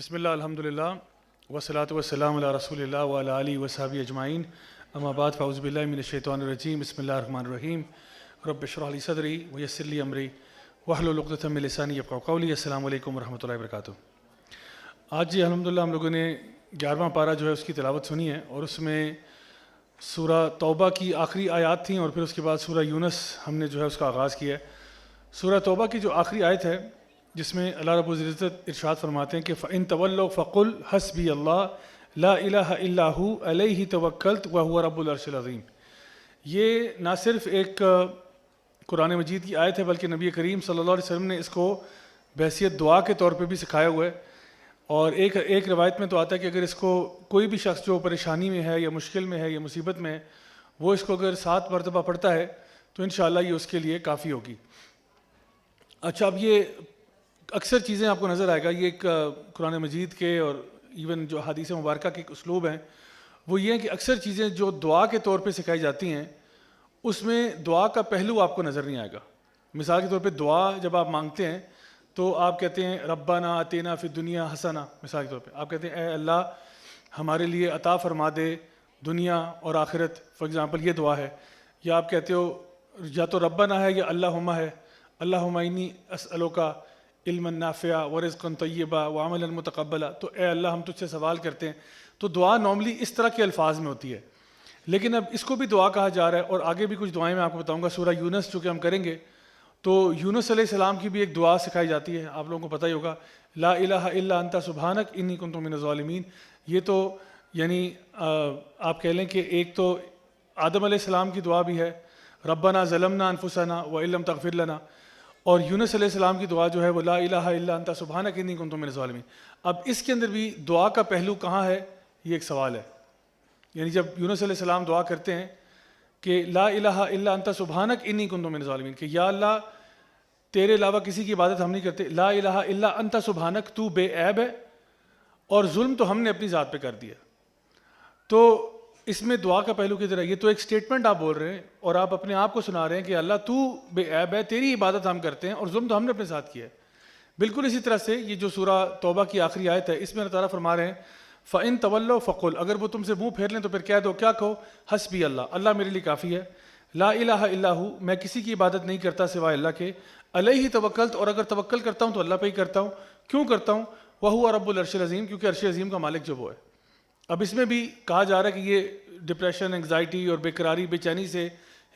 بسم اللہ الحمدللہ والصلاۃ والسلام علی رسول اللہ وعلی آلہ وصحبہ اجمعین اما بعد فاعوذ باللہ من الشیطان الرجیم بسم اللہ الرحمن الرحیم رب اشرح لی صدری ویسر لی امری واحلل عقدۃ من لسانی یفقہوا قولی. السلام علیکم ورحمۃ اللہ وبرکاتہ. آج الحمدللہ ہم لوگوں نے 11واں پارہ جو ہے اس کی تلاوت سنی ہے اور اس میں سورہ توبہ کی آخری آیات تھیں اور پھر اس کے بعد سورہ یونس ہم نے جو ہے اس کا آغاز کیا ہے. سورہ توبہ کی جو آخری آیت ہے جس میں اللہ رب العزت ارشاد فرماتے ہیں کہ فَإِن تَوَلَّوْا فَقُلْ حَسْبِيَ اللَّهُ لَا إِلَٰهَ إِلَّا هُوَ عَلَيْهِ تَوَكَّلْتُ وَهُوَ رَبُّ الْعَرْشِ الْعَظِيمِ. یہ نہ صرف ایک قرآن مجید کی آیت ہے بلکہ نبی کریم صلی اللہ علیہ وسلم نے اس کو بحیثیت دعا کے طور پہ بھی سکھایا ہوا ہے. اور ایک روایت میں تو آتا ہے کہ اگر اس کو کوئی بھی شخص جو پریشانی میں ہے یا مشکل میں ہے یا مصیبت میں ہے وہ اس کو اگر 7 مرتبہ پڑھتا ہے تو انشاءاللہ یہ اس کے لیے کافی ہوگی. اچھا، اب یہ اکثر چیزیں آپ کو نظر آئے گا، یہ ایک قرآن مجید کے اور ایون جو حدیث مبارکہ کے اسلوب ہیں وہ یہ ہیں کہ اکثر چیزیں جو دعا کے طور پہ سکھائی جاتی ہیں اس میں دعا کا پہلو آپ کو نظر نہیں آئے گا. مثال کے طور پہ دعا جب آپ مانگتے ہیں تو آپ کہتے ہیں ربنا آتینا فی الدنیا حسنہ. مثال کے طور پہ آپ کہتے ہیں اے اللہ ہمارے لیے عطا فرما دے دنیا اور آخرت، فار ایگزامپل یہ دعا ہے. یا آپ کہتے ہو یا تو ربنا ہے یا اللہم ہے، اللہم انی اسألک علما نافعا ورزقا طیبا وعملا متقبلا. تو اے اللہ ہم تجھ سے سوال کرتے ہیں. تو دعا نارملی اس طرح کے الفاظ میں ہوتی ہے، لیکن اب اس کو بھی دعا کہا جا رہا ہے. اور آگے بھی کچھ دعائیں میں آپ کو بتاؤں گا. سورہ یونس چونکہ ہم کریں گے تو یونس علیہ السلام کی بھی ایک دعا سکھائی جاتی ہے، آپ لوگوں کو پتہ ہی ہوگا، لا الہ الا انت سبحانک انی کنت من الظالمین. یہ تو یعنی آپ کہہ لیں کہ ایک تو آدم علیہ السلام کی دعا بھی ہے، ربنا ظلمنا انفسنا وان لم تغفر لنا، اور یونس علیہ السلام کی دعا جو ہے وہ لا الہ الا انت سبحانک انی کنت من الظالمین. اب اس کے اندر بھی دعا کا پہلو کہاں ہے یہ ایک سوال ہے. یعنی جب یونس علیہ السلام دعا کرتے ہیں کہ لا الہ الا انت سبحانک انی کنت من الظالمین، کہ یا اللہ تیرے علاوہ کسی کی عبادت ہم نہیں کرتے، لا الہ الا انت سبحانک تو بے عیب ہے اور ظلم تو ہم نے اپنی ذات پہ کر دیا. تو اس میں دعا کا پہلو کدھر ہے؟ یہ تو ایک سٹیٹمنٹ آپ بول رہے ہیں اور آپ اپنے آپ کو سنا رہے ہیں کہ اللہ تو بے عیب ہے، تیری عبادت ہم کرتے ہیں اور ظلم تو ہم نے اپنے ساتھ کیا ہے. بالکل اسی طرح سے یہ جو سورہ توبہ کی آخری آیت ہے اس میں اللہ تعالیٰ فرما رہے ہیں فَإِن تَوَلَّوْا فَقُلْ، اگر وہ تم سے منہ پھیر لیں تو پھر کہہ دو، کیا کہو؟ حسبی اللہ، اللہ میرے لیے کافی ہے، لا الہ الا ہو، میں کسی کی عبادت نہیں کرتا سوائے اللہ کے، علیہ توکلت، اور اگر توکل کرتا ہوں تو اللہ پہ ہی کرتا ہوں. کیوں کرتا ہوں؟ وَهُوَ رَبُّ الْعَرْشِ الْعَظِيمِ، کیونکہ عرش عظیم کا مالک جو وہ ہے. اب اس میں بھی کہا جا رہا ہے کہ یہ ڈپریشن، انگزائٹی اور بے قراری، بے چینی سے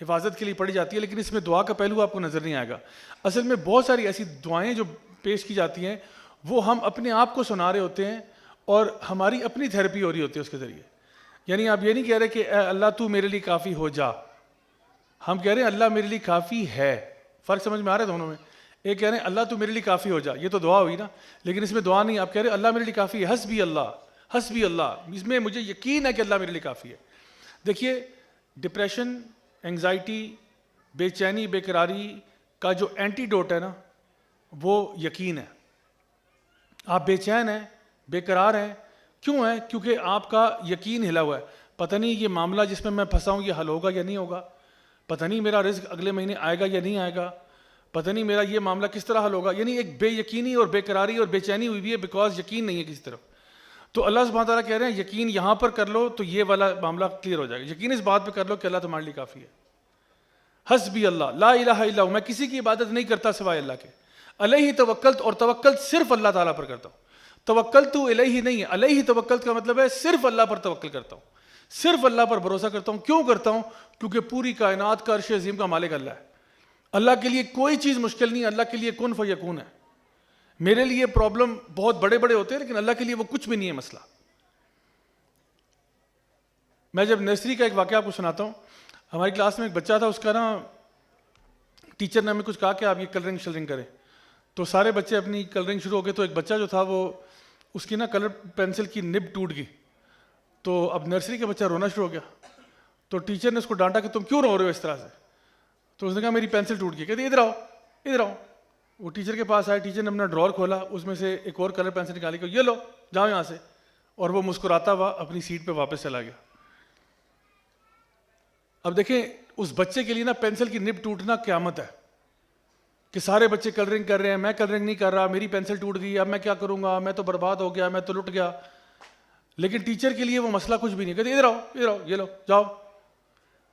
حفاظت کے لیے پڑھی جاتی ہے، لیکن اس میں دعا کا پہلو آپ کو نظر نہیں آئے گا. اصل میں بہت ساری ایسی دعائیں جو پیش کی جاتی ہیں وہ ہم اپنے آپ کو سنا رہے ہوتے ہیں اور ہماری اپنی تھیراپی ہو رہی ہوتی ہے اس کے ذریعے. یعنی آپ یہ نہیں کہہ رہے کہ اے اللہ تو میرے لیے کافی ہو جا، ہم کہہ رہے ہیں اللہ میرے لیے کافی ہے. فرق سمجھ میں آ رہا ہے دونوں میں؟ ایک کہہ رہے ہیں اللہ تو میرے لیے کافی ہو جا، یہ تو دعا ہوئی نا، لیکن اس میں دعا نہیں، آپ کہہ رہے ہیں اللہ میرے لیے کافی ہے، حسبی اللہ، حسبی اللہ، اس میں مجھے یقین ہے کہ اللہ میرے لیے کافی ہے. دیکھیے ڈپریشن، انگزائٹی، بے چینی، بے قراری کا جو اینٹیڈوٹ ہے نا وہ یقین ہے. آپ بے چین ہیں، بے قرار ہیں، کیوں ہیں؟ کیونکہ آپ کا یقین ہلا ہوا ہے. پتہ نہیں یہ معاملہ جس میں میں پھنسا ہوں یہ حل ہوگا یا نہیں ہوگا، پتہ نہیں میرا رزق اگلے مہینے آئے گا یا نہیں آئے گا، پتہ نہیں میرا یہ معاملہ کس طرح حل ہوگا. یعنی ایک بے یقینی اور بے قراری اور بے چینی ہوئی بھی ہے بیکاز یقین نہیں ہے کسی طرف. تو اللہ سبحانہ تعالیٰ کہہ رہے ہیں یقین یہاں پر کر لو تو یہ والا معاملہ کلیئر ہو جائے گا. یقین اس بات پہ کر لو کہ اللہ تمہارے لیے کافی ہے. حسبی اللہ، لا الہ الا ہو، میں کسی کی عبادت نہیں کرتا سوائے اللہ کے، علیہ توکلت، اور توکل صرف اللہ تعالیٰ پر کرتا ہوں. توکل تو علیہ نہیں ہے، علیہ توکلت کا مطلب ہے صرف اللہ پر توکل کرتا ہوں، صرف اللہ پر بھروسہ کرتا ہوں. کیوں کرتا ہوں؟ کیونکہ پوری کائنات کا عرش عظیم کا مالک اللہ ہے. اللہ کے لیے کوئی چیز مشکل نہیں ہے، اللہ کے لیے کن فیکون ہے. میرے لیے پرابلم بہت بڑے بڑے ہوتے ہیں لیکن اللہ کے لیے وہ کچھ بھی نہیں ہے مسئلہ. میں جب نرسری کا ایک واقعہ آپ کو سناتا ہوں. ہماری کلاس میں ایک بچہ تھا، اس کا نا ٹیچر نے ہمیں کچھ کہا کہ آپ یہ کلرنگ شلرنگ کریں، تو سارے بچے اپنی کلرنگ شروع ہو گئے. تو ایک بچہ جو تھا وہ اس کی نا کلر پینسل کی نب ٹوٹ گئی. تو اب نرسری کا بچہ رونا شروع ہو گیا. تو ٹیچر نے اس کو ڈانٹا کہ تم کیوں رو رہے ہو اس طرح سے؟ تو اس نے کہا میری پینسل ٹوٹ گئی. کہتے ادھر آؤ ادھر آؤ. وہ ٹیچر کے پاس آئے، ٹیچر نے اپنا ڈراور کھولا، اس میں سے ایک اور کلر پینسل نکالی کہ یہ لو جاؤ یہاں سے، اور وہ مسکراتا ہوا اپنی سیٹ پہ واپس چلا گیا. اب دیکھیں اس بچے کے لیے نا پینسل کی نب ٹوٹنا قیامت ہے. کہ سارے بچے کلرنگ کر رہے ہیں، میں کلرنگ نہیں کر رہا، میری پینسل ٹوٹ گئی، اب میں کیا کروں گا، میں تو برباد ہو گیا، میں تو لٹ گیا. لیکن ٹیچر کے لیے وہ مسئلہ کچھ بھی نہیں، کہتے ادھر آؤ ادھر آؤ، یہ لو جاؤ.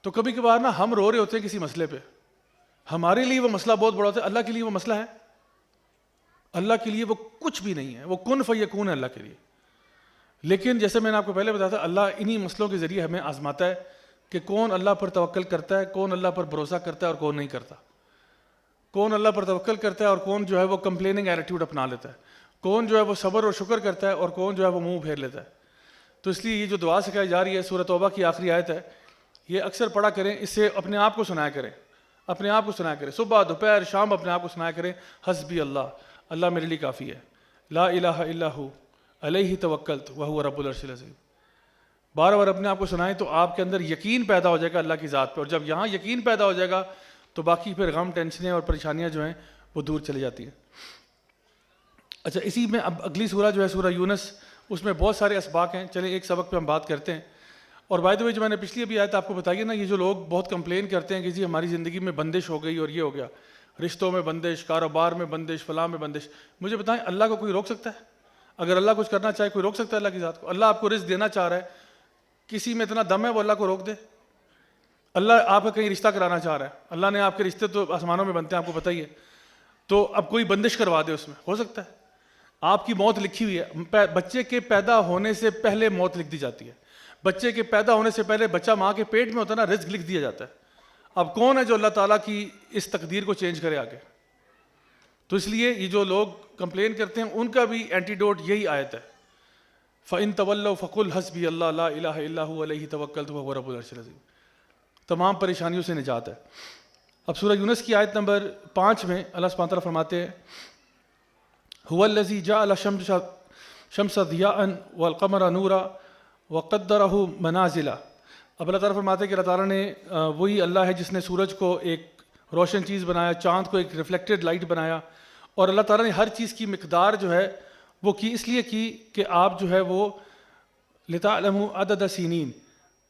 تو کبھی کبھار نا ہم رو رہے ہوتے ہیں کسی مسئلے پہ، ہمارے لیے وہ مسئلہ بہت بڑا ہوتا ہے، اللہ کے لیے وہ مسئلہ ہے؟ اللہ کے لیے وہ کچھ بھی نہیں ہے، وہ کن فیکون ہے اللہ کے لیے. لیکن جیسے میں نے آپ کو پہلے بتایا تھا، اللہ انہی مسئلوں کے ذریعے ہمیں آزماتا ہے کہ کون اللہ پر توکل کرتا ہے، کون اللہ پر بھروسہ کرتا ہے اور کون نہیں کرتا، کون اللہ پر توکل کرتا ہے اور کون جو ہے وہ کمپلیننگ ایٹیٹیوڈ اپنا لیتا ہے، کون جو ہے وہ صبر اور شکر کرتا ہے اور کون جو ہے وہ منہ پھیر لیتا ہے. تو اس لیے یہ جو دعا سکھائی جا رہی ہے، سورۃ توبہ کی آخری آیت ہے، یہ اکثر پڑھا کریں، اس سے اپنے آپ کو سنایا کریں، اپنے آپ کو سنایا کریں، صبح دوپہر شام اپنے آپ کو سنایا کریں، حسبی اللہ، اللہ میرے لیے کافی ہے، لا الہ الا ہو علیہ توکلت وہو رب العرش العظیم. بار بار اپنے آپ کو سنائیں تو آپ کے اندر یقین پیدا ہو جائے گا اللہ کی ذات پہ، اور جب یہاں یقین پیدا ہو جائے گا تو باقی پھر غم، ٹینشنیں اور پریشانیاں جو ہیں وہ دور چلی جاتی ہیں. اچھا، اسی میں اب اگلی سورہ جو ہے سورہ یونس، اس میں بہت سارے اسباق ہیں، چلیں ایک سبق پہ ہم بات کرتے ہیں. اور بائی دا وے جو میں نے پچھلی ابھی آیت آپ کو بتائی ہے نا، یہ جو لوگ بہت کمپلین کرتے ہیں کہ جی ہماری زندگی میں بندش ہو گئی اور یہ ہو گیا، رشتوں میں بندش، کاروبار میں بندش، فلاں میں بندش، مجھے بتائیں اللہ کو کوئی روک سکتا ہے؟ اگر اللہ کچھ کرنا چاہے کوئی روک سکتا ہے اللہ کی ذات کو؟ اللہ آپ کو رزق دینا چاہ رہا ہے، کسی میں اتنا دم ہے وہ اللہ کو روک دے؟ اللہ آپ کا کہیں رشتہ کرانا چاہ رہا ہے، اللہ نے آپ کے رشتے تو آسمانوں میں بنتے ہیں، آپ کو پتہ ہی ہے، تو اب کوئی بندش کروا دے اس میں؟ ہو سکتا ہے؟ آپ کی موت لکھی ہوئی ہے، بچے کے پیدا ہونے سے پہلے موت لکھ دی جاتی ہے، بچے کے پیدا ہونے سے پہلے بچہ ماں کے پیٹ میں ہوتا ہے نا، رزق لکھ دیا جاتا ہے. اب کون ہے جو اللہ تعالیٰ کی اس تقدیر کو چینج کرے آگے؟ تو اس لیے یہ جو لوگ کمپلین کرتے ہیں ان کا بھی اینٹیڈوٹ یہی آیت ہے، فَإِن تَوَلَّوْا فَقُلْ حَسْبِيَ اللَّهُ لَا إِلَٰهَ إِلَّا هُوَ عَلَيْهِ تَوَكَّلْتُ وَهُوَ رَبُّ الْعَرْشِ الْعَظِيمِ. تمام پریشانیوں سے نجات ہے. اب سورہ یونس کی آیت نمبر 5 میں اللہ سبحانہ تعالیٰ فرماتے ہیں، هُوَ الَّذِي جَعَلَ الشَّمْسَ ضِيَاءً وَالْقَمَرَ نُورًا وَقَدَّرَهُ مَنَازِلَ. اب اللہ تعالیٰ فرماتے ہیں کہ اللہ تعالیٰ نے وہی اللہ ہے جس نے سورج کو ایک روشن چیز بنایا، چاند کو ایک ریفلیکٹڈ لائٹ بنایا، اور اللہ تعالیٰ نے ہر چیز کی مقدار جو ہے وہ کی اس لیے کی کہ آپ جو ہے وہ لِتَعْلَمُوا عَدَدَ سِنِينَ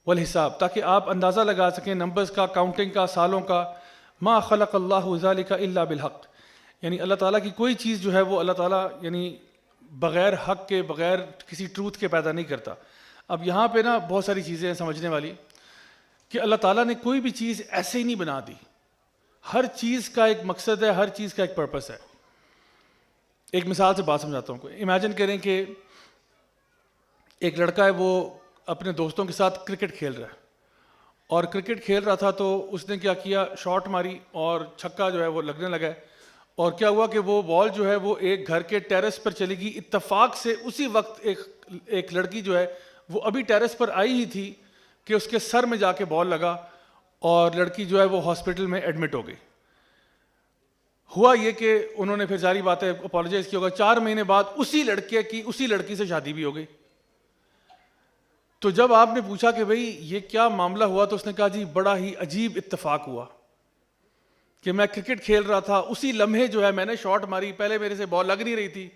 والحساب، تاکہ آپ اندازہ لگا سکیں نمبرز کا، کاؤنٹنگ کا، سالوں کا. ما خلق اللہ ذالک الا بالحق، یعنی اللہ تعالیٰ کی کوئی چیز جو ہے وہ اللہ تعالیٰ یعنی بغیر حق کے، بغیر کسی ٹروتھ کے پیدا نہیں کرتا. اب یہاں پہ نا بہت ساری چیزیں ہیں سمجھنے والی، کہ اللہ تعالیٰ نے کوئی بھی چیز ایسے ہی نہیں بنا دی، ہر چیز کا ایک مقصد ہے، ہر چیز کا ایک پرپس ہے. ایک مثال سے بات سمجھاتا ہوں کو. امیجن کریں کہ ایک لڑکا ہے، وہ اپنے دوستوں کے ساتھ کرکٹ کھیل رہا ہے، اور کرکٹ کھیل رہا تھا تو اس نے کیا کیا، شاٹ ماری اور چھکا جو ہے وہ لگنے لگا ہے، اور کیا ہوا کہ وہ بال جو ہے وہ ایک گھر کے ٹیرس پر چلی گئی. اتفاق سے اسی وقت ایک لڑکی جو ہے وہ ابھی ٹیرس پر آئی ہی تھی کہ اس کے سر میں جا کے بال لگا اور لڑکی جو ہے وہ ہاسپٹل میں ایڈمٹ ہو گئی. ہوا یہ کہ انہوں نے پھر ظاہری بات ہے اپالوجائز کی ہوگا، 4 مہینے بعد اسی لڑکے کی اسی لڑکی سے شادی بھی ہو گئی. تو جب آپ نے پوچھا کہ بھئی یہ کیا معاملہ ہوا، تو اس نے کہا جی بڑا ہی عجیب اتفاق ہوا کہ میں کرکٹ کھیل رہا تھا، اسی لمحے جو ہے میں نے شاٹ ماری، پہلے میرے سے بال لگ نہیں رہی تھی،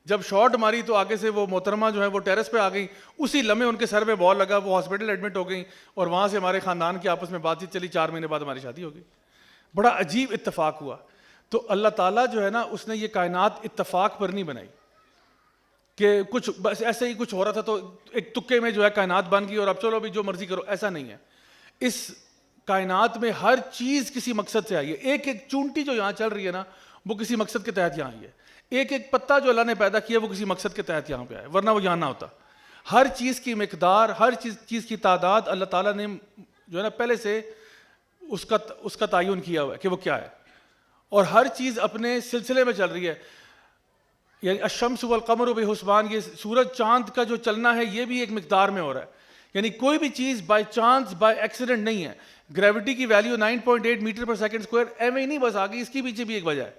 جب شاٹ ماری تو آگے سے وہ محترمہ جو ہے وہ ٹیرس پہ آ گئی، اسی لمحے ان کے سر پہ بال لگا، وہ ہاسپٹل ایڈمٹ ہو گئیں، اور وہاں سے ہمارے خاندان کی آپس میں بات چیت چلی، 4 مہینے بعد ہماری شادی ہو گئی. بڑا عجیب اتفاق ہوا. تو اللہ تعالیٰ جو ہے نا، اس نے یہ کائنات اتفاق پر نہیں بنائی کہ کچھ بس ایسے ہی کچھ ہو رہا تھا تو ایک تکے میں جو ہے کائنات بن گئی اور اب چلو بھی جو مرضی کرو، ایسا نہیں ہے. اس کائنات میں ہر چیز کسی مقصد سے آئی ہے. ایک ایک چونٹی جو یہاں چل رہی ہے نا، وہ کسی مقصد کے تحت یہاں آئی ہے. ایک ایک پتا جو اللہ نے پیدا کیا وہ کسی مقصد کے تحت یہاں پہ آیا، ورنہ وہ یہاں نہ ہوتا. ہر چیز کی مقدار، ہر چیز کی تعداد اللہ تعالیٰ نے جو ہے نا پہلے سے اس کا تعین کیا ہوا ہے کہ وہ کیا ہے، اور ہر چیز اپنے سلسلے میں چل رہی ہے. یعنی الشمس والقمر بحسبان، یہ سورج چاند کا جو چلنا ہے یہ بھی ایک مقدار میں ہو رہا ہے. یعنی کوئی بھی چیز بائی چانس، بائی ایکسیڈنٹ نہیں ہے. گریوٹی کی value 9.8 metre per second square ایویں ہی نہیں بس آ گئی، اس کی پیچھے بھی ایک وجہ ہے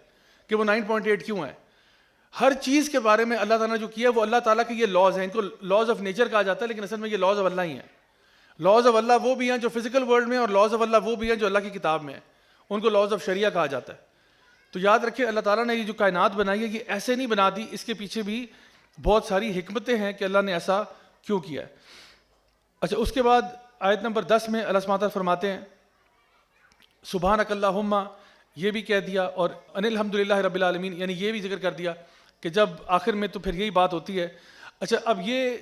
کہ وہ 9.8 کیوں ہے. ہر چیز کے بارے میں اللہ تعالیٰ نے جو کیا وہ اللہ تعالیٰ کے یہ لاز ہیں، ان کو لاز آف نیچر کہا جاتا ہے، لیکن اصل میں یہ لاز آف اللہ ہی ہیں. لاز آف اللہ وہ بھی ہیں جو فزیکل ورلڈ میں، اور لاز آف اللہ وہ بھی ہیں جو اللہ کی کتاب میں ہیں، ان کو لاز آف شریعہ کہا جاتا ہے. تو یاد رکھیں اللہ تعالیٰ نے یہ جو کائنات بنائی ہے یہ ایسے نہیں بنا دی، اس کے پیچھے بھی بہت ساری حکمتیں ہیں کہ اللہ نے ایسا کیوں کیا ہے. اچھا، اس کے بعد آیت نمبر 10 میں اللہ سبحانہ تعالیٰ فرماتے ہیں سبحانک اللہم یہ بھی کہہ دیا، اور ان الحمدللہ رب العالمین یعنی یہ بھی ذکر کر دیا کہ جب آخر میں تو پھر یہی بات ہوتی ہے. اچھا اب یہ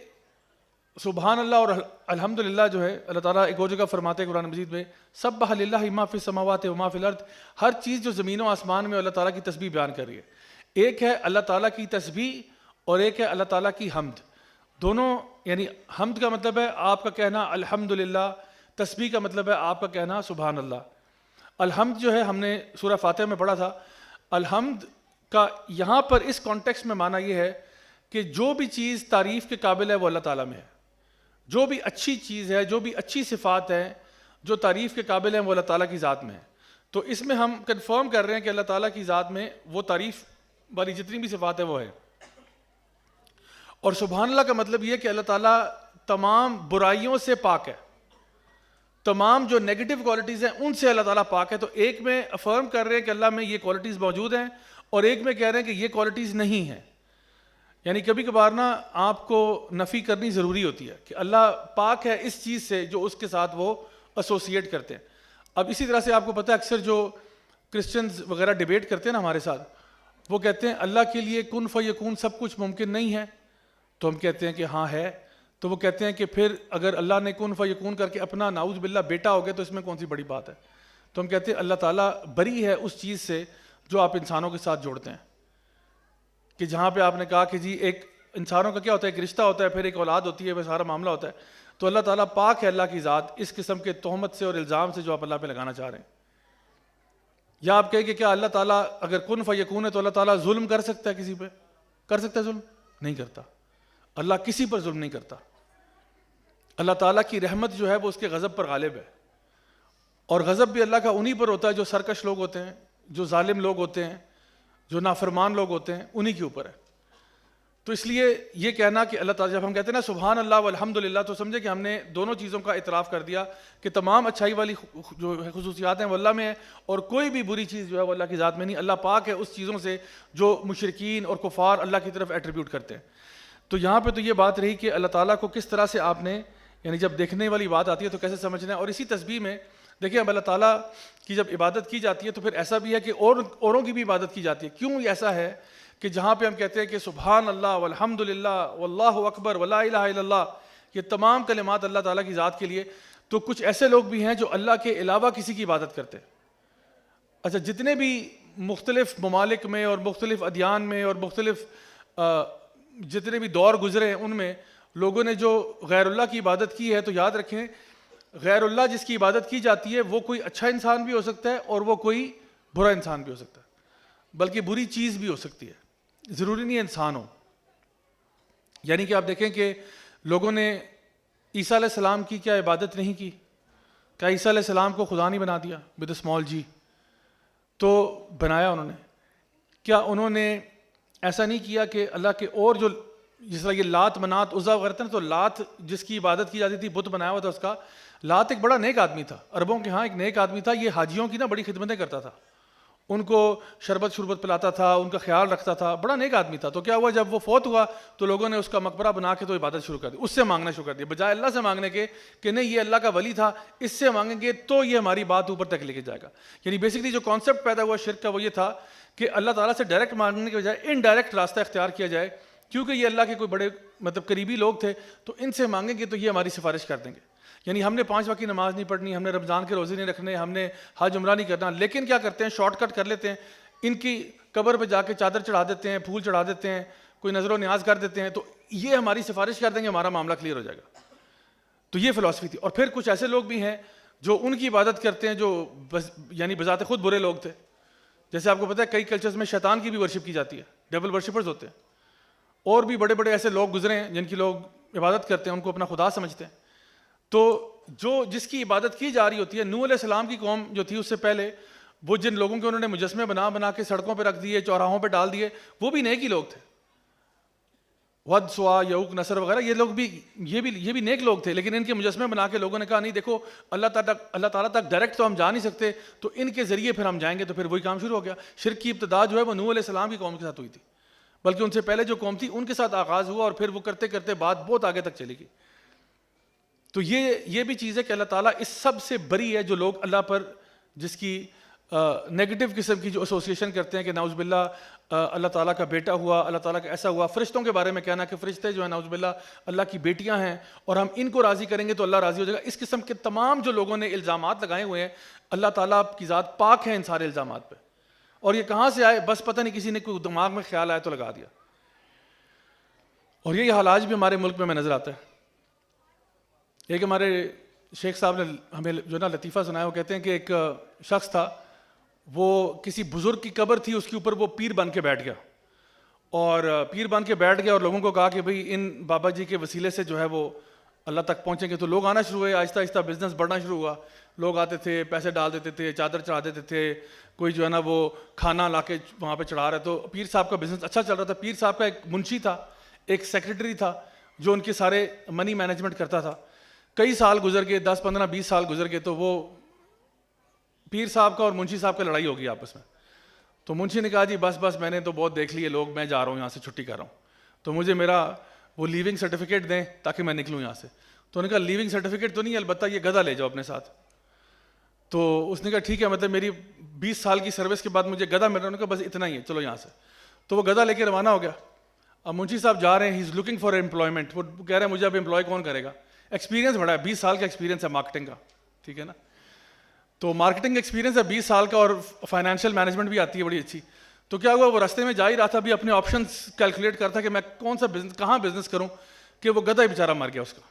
سبحان اللہ اور الحمدللہ جو ہے اللہ تعالیٰ ایک اور جگہ فرماتے ہیں قرآن مجید میں سبح للہ ما فی السماوات و ما فی الارض، ہر چیز جو زمین و آسمان میں اللہ تعالیٰ کی تسبیح بیان کر رہی ہے. ایک ہے اللہ تعالیٰ کی تسبیح اور ایک ہے اللہ تعالیٰ کی حمد. دونوں یعنی حمد کا مطلب ہے آپ کا کہنا الحمدللہ، تسبیح کا مطلب ہے آپ کا کہنا سبحان اللہ. الحمد جو ہے ہم نے سورہ فاتحہ میں پڑھا تھا، الحمد کا یہاں پر اس کانٹیکسٹ میں معنی یہ ہے کہ جو بھی چیز تعریف کے قابل ہے وہ اللہ تعالیٰ میں ہے. جو بھی اچھی چیز ہے، جو بھی اچھی صفات ہیں جو تعریف کے قابل ہیں وہ اللہ تعالیٰ کی ذات میں ہے. تو اس میں ہم کنفرم کر رہے ہیں کہ اللہ تعالیٰ کی ذات میں وہ تعریف والی جتنی بھی صفات ہیں وہ ہے. اور سبحان اللہ کا مطلب یہ کہ اللہ تعالیٰ تمام برائیوں سے پاک ہے، تمام جو نیگیٹو کوالٹیز ہیں ان سے اللہ تعالیٰ پاک ہے. تو ایک میں افرم کر رہے ہیں کہ اللہ میں یہ کوالٹیز موجود ہیں، اور ایک میں کہہ رہے ہیں کہ یہ کوالٹیز نہیں ہیں. یعنی کبھی کبھار نا آپ کو نفی کرنی ضروری ہوتی ہے کہ اللہ پاک ہے اس چیز سے جو اس کے ساتھ وہ ایسوسیٹ کرتے ہیں. اب اسی طرح سے آپ کو پتہ ہے اکثر جو کرسچنز وغیرہ ڈیبیٹ کرتے ہیں نا ہمارے ساتھ، وہ کہتے ہیں اللہ کے لیے کن فیکون سب کچھ ممکن نہیں ہے. تو ہم کہتے ہیں کہ ہاں ہے. تو وہ کہتے ہیں کہ پھر اگر اللہ نے کن فیکون کر کے اپنا نعوذ باللہ بیٹا ہو گیا تو اس میں کون سی بڑی بات ہے. تو ہم کہتے ہیں اللہ تعالیٰ بری ہے اس چیز سے جو آپ انسانوں کے ساتھ جوڑتے ہیں. کہ جہاں پہ آپ نے کہا کہ جی ایک انسانوں کا کیا ہوتا ہے، ایک رشتہ ہوتا ہے، پھر ایک اولاد ہوتی ہے، وہ سارا معاملہ ہوتا ہے. تو اللہ تعالیٰ پاک ہے اللہ کی ذات اس قسم کے تہمت سے اور الزام سے جو آپ اللہ پہ لگانا چاہ رہے ہیں. یا آپ کہیں کہ کیا اللہ تعالیٰ اگر کن فیکون ہے تو اللہ تعالیٰ ظلم کر سکتا ہے کسی پہ؟ کر سکتا ہے ظلم؟ نہیں کرتا. اللہ کسی پر ظلم نہیں کرتا. اللہ تعالیٰ کی رحمت جو ہے وہ اس کے غضب پر غالب ہے، اور غضب بھی اللہ کا انہی پر ہوتا ہے جو سرکش لوگ ہوتے ہیں، جو ظالم لوگ ہوتے ہیں، جو نافرمان لوگ ہوتے ہیں، انہی کے اوپر ہے. تو اس لیے یہ کہنا کہ اللہ تعالیٰ، جب ہم کہتے ہیں نا سبحان اللہ والحمدللہ، تو سمجھے کہ ہم نے دونوں چیزوں کا اعتراف کر دیا کہ تمام اچھائی والی جو خصوصیات ہیں وہ اللہ میں ہے، اور کوئی بھی بری چیز جو ہے وہ اللہ کی ذات میں نہیں. اللہ پاک ہے اس چیزوں سے جو مشرکین اور کفار اللہ کی طرف ایٹریبیوٹ کرتے ہیں. تو یہاں پہ تو یہ بات رہی کہ اللہ تعالیٰ کو کس طرح سے آپ نے یعنی جب دیکھنے والی بات آتی ہے تو کیسے سمجھنا ہے. اور اسی تسبیح میں دیکھیں اب اللہ تعالیٰ کی جب عبادت کی جاتی ہے تو پھر ایسا بھی ہے کہ اوروں کی بھی عبادت کی جاتی ہے. کیوں ایسا ہے کہ جہاں پہ ہم کہتے ہیں کہ سبحان اللہ والحمدللہ واللہ اکبر ولا الہ الا اللہ، یہ تمام کلمات اللہ تعالیٰ کی ذات کے لیے، تو کچھ ایسے لوگ بھی ہیں جو اللہ کے علاوہ کسی کی عبادت کرتے ہیں. اچھا جتنے بھی مختلف ممالک میں اور مختلف ادیان میں اور مختلف جتنے بھی دور گزرے ہیں ان میں لوگوں نے جو غیر اللہ کی عبادت کی ہے، تو یاد رکھیں غیر اللہ جس کی عبادت کی جاتی ہے وہ کوئی اچھا انسان بھی ہو سکتا ہے اور وہ کوئی برا انسان بھی ہو سکتا ہے، بلکہ بری چیز بھی ہو سکتی ہے، ضروری نہیں انسان ہو. یعنی کہ آپ دیکھیں کہ لوگوں نے عیسیٰ علیہ السلام کی کیا عبادت نہیں کی؟ کیا عیسیٰ علیہ السلام کو خدا نہیں بنا دیا ود اے اسمال جی؟ تو بنایا انہوں نے. کیا انہوں نے ایسا نہیں کیا کہ اللہ کے اور جو جس طرح یہ لات منات عزا وغیرہ تھے نا، تو لات جس کی عبادت کی جاتی تھی بت بنایا ہوا تھا اس کا. لات ایک بڑا نیک آدمی تھا، عربوں کے ہاں ایک نیک آدمی تھا. یہ حاجیوں کی نا بڑی خدمتیں کرتا تھا، ان کو شربت پلاتا تھا، ان کا خیال رکھتا تھا، بڑا نیک آدمی تھا. تو کیا ہوا جب وہ فوت ہوا تو لوگوں نے اس کا مقبرہ بنا کے تو عبادت شروع کر دی، اس سے مانگنا شروع کر دیا بجائے اللہ سے مانگنے کے کہ نہیں یہ اللہ کا ولی تھا، اس سے مانگیں گے تو یہ ہماری بات اوپر تک لے کے جائے گا. یعنی بیسکلی جو کانسیپٹ پیدا ہوا شرک کا وہ یہ تھا کہ اللہ تعالیٰ سے ڈائریکٹ مانگنے کے بجائے انڈائریکٹ راستہ اختیار کیا جائے، کیونکہ یہ اللہ کے کوئی بڑے قریبی لوگ تھے تو ان سے مانگیں گے تو یہ ہماری سفارش کر دیں گے. یعنی ہم نے 5 وقت کی نماز نہیں پڑھنی، ہم نے رمضان کے روزے نہیں رکھنے، ہم نے حج عمرہ نہیں کرنا، لیکن کیا کرتے ہیں شارٹ کٹ کر لیتے ہیں، ان کی قبر پہ جا کے چادر چڑھا دیتے ہیں، پھول چڑھا دیتے ہیں، کوئی نظر و نیاز کر دیتے ہیں، تو یہ ہماری سفارش کر دیں گے، ہمارا معاملہ کلیئر ہو جائے گا. تو یہ فلسفی تھی. اور پھر کچھ ایسے لوگ بھی ہیں جو ان کی عبادت کرتے ہیں جو یعنی بذات خود برے لوگ تھے. جیسے آپ کو پتہ ہے کئی کلچرز میں شیطان کی بھی ورشپ کی جاتی ہے، ڈیول ورشپرز ہوتے ہیں. اور بھی بڑے بڑے ایسے لوگ گزرے ہیں جن کی لوگ عبادت کرتے ہیں، ان کو اپنا خدا سمجھتے ہیں. تو جس کی عبادت کی جا رہی ہوتی ہے، نوح علیہ السلام کی قوم جو تھی اس سے پہلے وہ جن لوگوں کے انہوں نے مجسمے بنا کے سڑکوں پہ رکھ دیے، چوراہوں پہ ڈال دیے، وہ بھی نیک ہی لوگ تھے. ود، سوا، یعوق، نصر وغیرہ یہ لوگ بھی یہ بھی نیک لوگ تھے، لیکن ان کے مجسمے بنا کے لوگوں نے کہا نہیں دیکھو اللہ تعالیٰ تک ڈائریکٹ تو ہم جا نہیں سکتے، تو ان کے ذریعے پھر ہم جائیں گے. تو پھر وہی کام شروع ہو گیا. شرک کی ابتدا جو ہے وہ نوح علیہ السلام کی قوم کے ساتھ ہوئی تھی، بلکہ ان سے پہلے جو قوم تھی ان کے ساتھ آغاز ہوا، اور پھر وہ کرتے کرتے بات بہت آگے تک چلی گئی. تو یہ بھی چیز ہے کہ اللہ تعالیٰ اس سب سے بری ہے جو لوگ اللہ پر جس کی نیگیٹو قسم کی جو ایسوسیشن کرتے ہیں کہ نعوذ باللہ اللہ تعالیٰ کا بیٹا ہوا, اللہ تعالیٰ کا ایسا ہوا. فرشتوں کے بارے میں کہنا کہ فرشتے جو ہیں نعوذ باللہ اللہ کی بیٹیاں ہیں اور ہم ان کو راضی کریں گے تو اللہ راضی ہو جائے گا. اس قسم کے تمام جو لوگوں نے الزامات لگائے ہوئے ہیں, اللہ تعالیٰ کی ذات پاک ہے ان سارے الزامات پہ. اور یہ کہاں سے آئے, بس پتہ نہیں کسی نے کوئی دماغ میں خیال آیا تو لگا دیا. اور یہ حال آج بھی ہمارے ملک میں نظر آتا ہے. ایک ہمارے شیخ صاحب نے ہمیں جو نا لطیفہ سنایا, وہ کہتے ہیں کہ ایک شخص تھا, وہ کسی بزرگ کی قبر تھی, اس کے اوپر وہ پیر بن کے بیٹھ گیا. اور پیر بن کے بیٹھ گیا اور لوگوں کو کہا کہ بھئی ان بابا جی کے وسیلے سے جو ہے وہ اللہ تک پہنچیں گے. تو لوگ آنا شروع ہوئے, آہستہ آہستہ بزنس بڑھنا شروع ہوا. لوگ آتے تھے, پیسے ڈال دیتے تھے, چادر چڑھا دیتے تھے, کوئی جو ہے نا وہ کھانا لا کے وہاں پہ چڑھا رہا ہے. تو پیر صاحب کا بزنس اچھا چل رہا تھا. پیر صاحب کا ایک منشی تھا, ایک سیکرٹری تھا جو ان کے سارے منی مینجمنٹ کرتا تھا. کئی سال گزر گئے, 10 15 20 سال گزر گئے, تو وہ پیر صاحب کا اور منشی صاحب کا لڑائی ہوگی آپس میں. تو منشی نے کہا جی بس بس میں نے تو بہت دیکھ لیے لوگ, میں جا رہا ہوں یہاں سے, چھٹی کر رہا ہوں, تو مجھے میرا وہ لیونگ سرٹیفکیٹ دیں تاکہ میں نکلوں یہاں سے. تو انہوں نے کہا لیونگ سرٹیفکیٹ تو نہیں, البتہ یہ گدھا لے جاؤ اپنے ساتھ. تو اس نے کہا ٹھیک ہے, مطلب میری 20 سال کی سروس کے بعد مجھے گدھا مل رہا ہے. انہوں نے کہا بس اتنا ہی ہے, چلو یہاں سے. تو وہ گدھا لے کے روانہ ہو گیا. اب منشی صاحب جا رہے ہیں, ہی از لوکنگ فار امپلائمنٹ. وہ کہہ رہے ہیں مجھے اب امپلائی کون کرے گا. ایکسپیرینس بڑا ہے, 20 سال کا ایکسپیرینس ہے مارکیٹنگ کا, ٹھیک ہے نا. تو مارکیٹنگ ایکسپیرینس ہے 20 سال کا, اور فائنینشیل مینجمنٹ بھی آتی ہے بڑی اچھی. تو کیا ہوا, وہ راستے میں جا ہی رہا تھا, ابھی اپنے آپشنس کیلکولیٹ کرتا کہ میں کون سا بزنس, کہاں بزنس کروں, کہ وہ گدھا ہی بیچارہ مر گیا اس کا.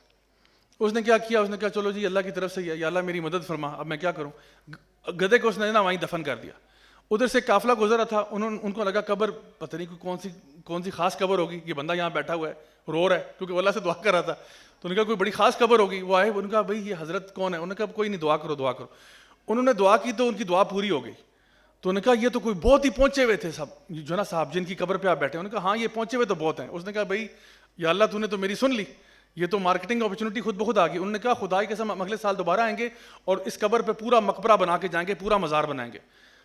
اس نے کیا کیا, اس نے کہا چلو جی اللہ کی طرف سے یا اللہ میری مدد فرما, اب میں کیا کروں. گدھے کو اس نے نا وہیں دفن کر دیا. ادھر سے قافلہ گزرا تھا, ان کو لگا قبر پتہ نہیں کون سی خاص قبر ہوگی, یہ بندہ یہاں بیٹھا ہوا ہے, رو رہا ہے, کیونکہ وہ اللہ سے دعا کر رہا تھا. تو انہوں نے کہا کوئی بڑی خاص قبر ہوگی. وہ آئے, ان کا بھائی یہ حضرت کون ہے. انہوں نے کہا کوئی نہیں, دعا کرو دعا کرو. انہوں نے دعا کی تو ان کی دعا پوری ہو گئی. تو انہوں نے کہا یہ تو کوئی بہت ہی پہنچے ہوئے تھے سب جو نا صاحب جن کی قبر پہ آپ بیٹھے. انہوں نے کہا ہاں یہ پہنچے ہوئے تو بہت ہیں. اس نے کہا بھائی یا اللہ تو نے تو میری سن لی, یہ تو مارکیٹنگ اپرچونیٹی خود بخود آ گئی. انہوں نے کہا خدا کی قسم ہم اگلے سال دوبارہ آئیں گے اور اس قبر پہ پورا مقبرہ بنا کے جائیں گے, پورا مزار بنائیں گے.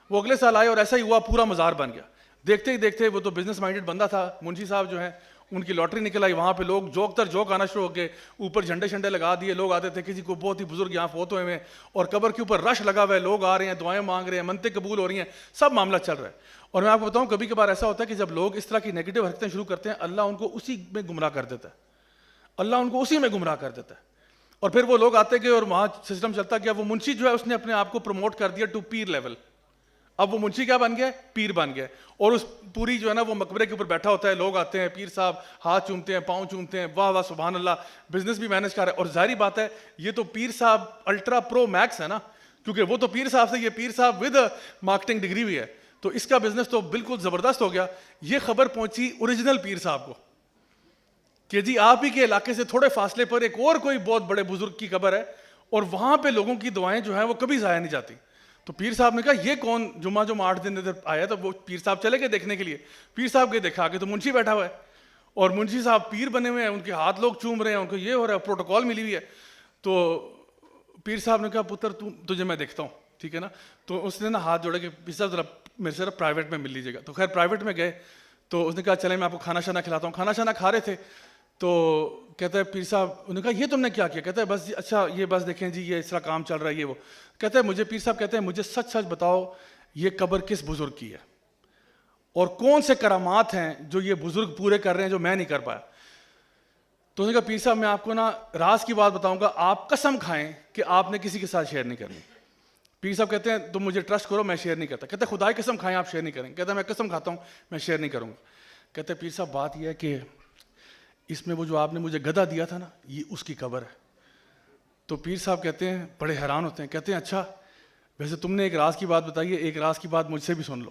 وہ اگلے سال آئے اور ایسا ہی ہوا, پورا مزار بن گیا. دیکھتے ہی دیکھتے, وہ تو بزنس مائنڈیڈ بندہ تھا, منشی صاحب جو ہیں ان کی لاٹری نکل آئی. وہاں پہ لوگ جوک تر جوک آنا شروع ہو گئے, اوپر جھنڈے شنڈے لگا دیے. لوگ آتے تھے, کسی کو بہت ہی بزرگ یہاں فوت ہوئے ہیں اور قبر کے اوپر رش لگا ہوا ہے, لوگ آ رہے ہیں, دعائیں مانگ رہے ہیں, منتیں قبول ہو رہی ہیں, سب معاملہ چل رہا ہے. اور میں آپ کو بتاؤں کبھی کبھار ایسا ہوتا ہے کہ جب لوگ اس طرح کی نیگیٹو حرکتیں شروع کرتے ہیں, اللہ ان کو اسی میں گمراہ کر دیتا ہے. اللہ ان کو اسی میں گمراہ کر دیتا ہے. اور پھر وہ لوگ آتے گئے اور وہاں سسٹم چلتا گیا. وہ منشی جو ہے اس نے اپنے آپ کو پروموٹ کر دیا ٹو پیر لیول. اب وہ منشی کیا بن گیا, پیر بن گیا. اور اس پوری جو ہے نا وہ مقبرے کے اوپر بیٹھا ہوتا ہے, لوگ آتے ہیں, پیر صاحب ہاتھ چومتے ہیں, پاؤں چومتے ہیں, واہ واہ سبحان اللہ, بزنس بھی مینج کر رہا ہے. اور ظاہری بات ہے یہ تو پیر صاحب الٹرا پرو میکس ہے نا, کیونکہ وہ تو پیر صاحب سے, یہ پیر صاحب ود مارکیٹنگ ڈگری بھی ہے, تو اس کا بزنس تو بالکل زبردست ہو گیا. یہ خبر پہنچی اوریجنل پیر صاحب کو کہ جی آپ ہی کے علاقے سے تھوڑے فاصلے پر ایک اور کوئی بہت بڑے بزرگ کی قبر ہے اور وہاں پہ لوگوں کی دعائیں جو ہیں وہ کبھی ضائع نہیں جاتی. تو پیر صاحب نے کہا یہ کون جمعہ 8 دن ادھر آیا. تو وہ پیر صاحب چلے گئے دیکھنے کے لیے. پیر صاحب کے دیکھا کہ تو منشی بیٹھا ہوا ہے اور منشی صاحب پیر بنے ہوئے ہیں, ان کے ہاتھ لوگ چوم رہے ہیں, ان کو یہ ہو رہا ہے, پروٹوکول ملی ہوئی ہے. تو پیر صاحب نے کہا پتر تجھے میں دیکھتا ہوں, ٹھیک ہے نا. تو اس نے نا ہاتھ جوڑے کہ پیر صاحب ذرا میرے سے پرائیویٹ میں مل لیجیے گا. تو خیر پرائیویٹ میں گئے. تو اس نے کہا چلے میں آپ کو کھانا شانا کھلاتا ہوں. کھانا شانا کھا رہے تھے. تو کہتا ہے پیر صاحب, انہوں نے کہا یہ تم نے کیا کیا. کہتا ہے بس اچھا یہ بس دیکھیں جی یہ اس طرح کام چل رہا ہے یہ وہ. کہتا ہے مجھے پیر صاحب کہتے ہیں مجھے سچ سچ بتاؤ یہ قبر کس بزرگ کی ہے اور کون سے کرامات ہیں جو یہ بزرگ پورے کر رہے ہیں جو میں نہیں کر پایا. تو انہوں نے کہا پیر صاحب میں آپ کو نا راز کی بات بتاؤں گا, آپ قسم کھائیں کہ آپ نے کسی کے ساتھ شیئر نہیں کرنی. پیر صاحب کہتے ہیں تم مجھے ٹرسٹ کرو, میں شیئر نہیں کرتا. کہتے ہیں خدا کی قسم کھائیں آپ شیئر نہیں کریں. کہتا ہے میں قسم کھاتا ہوں میں شیئر نہیں کروں گا. کہتے ہیں پیر صاحب بات یہ ہے کہ اس میں وہ جو آپ نے مجھے گدھا دیا تھا نا یہ اس کی قبر ہے. تو پیر صاحب کہتے ہیں بڑے حیران ہوتے ہیں. کہتے ہیں اچھا ویسے تم نے ایک راز کی بات بتائی ہے, ایک راز کی بات مجھ سے بھی سن لو.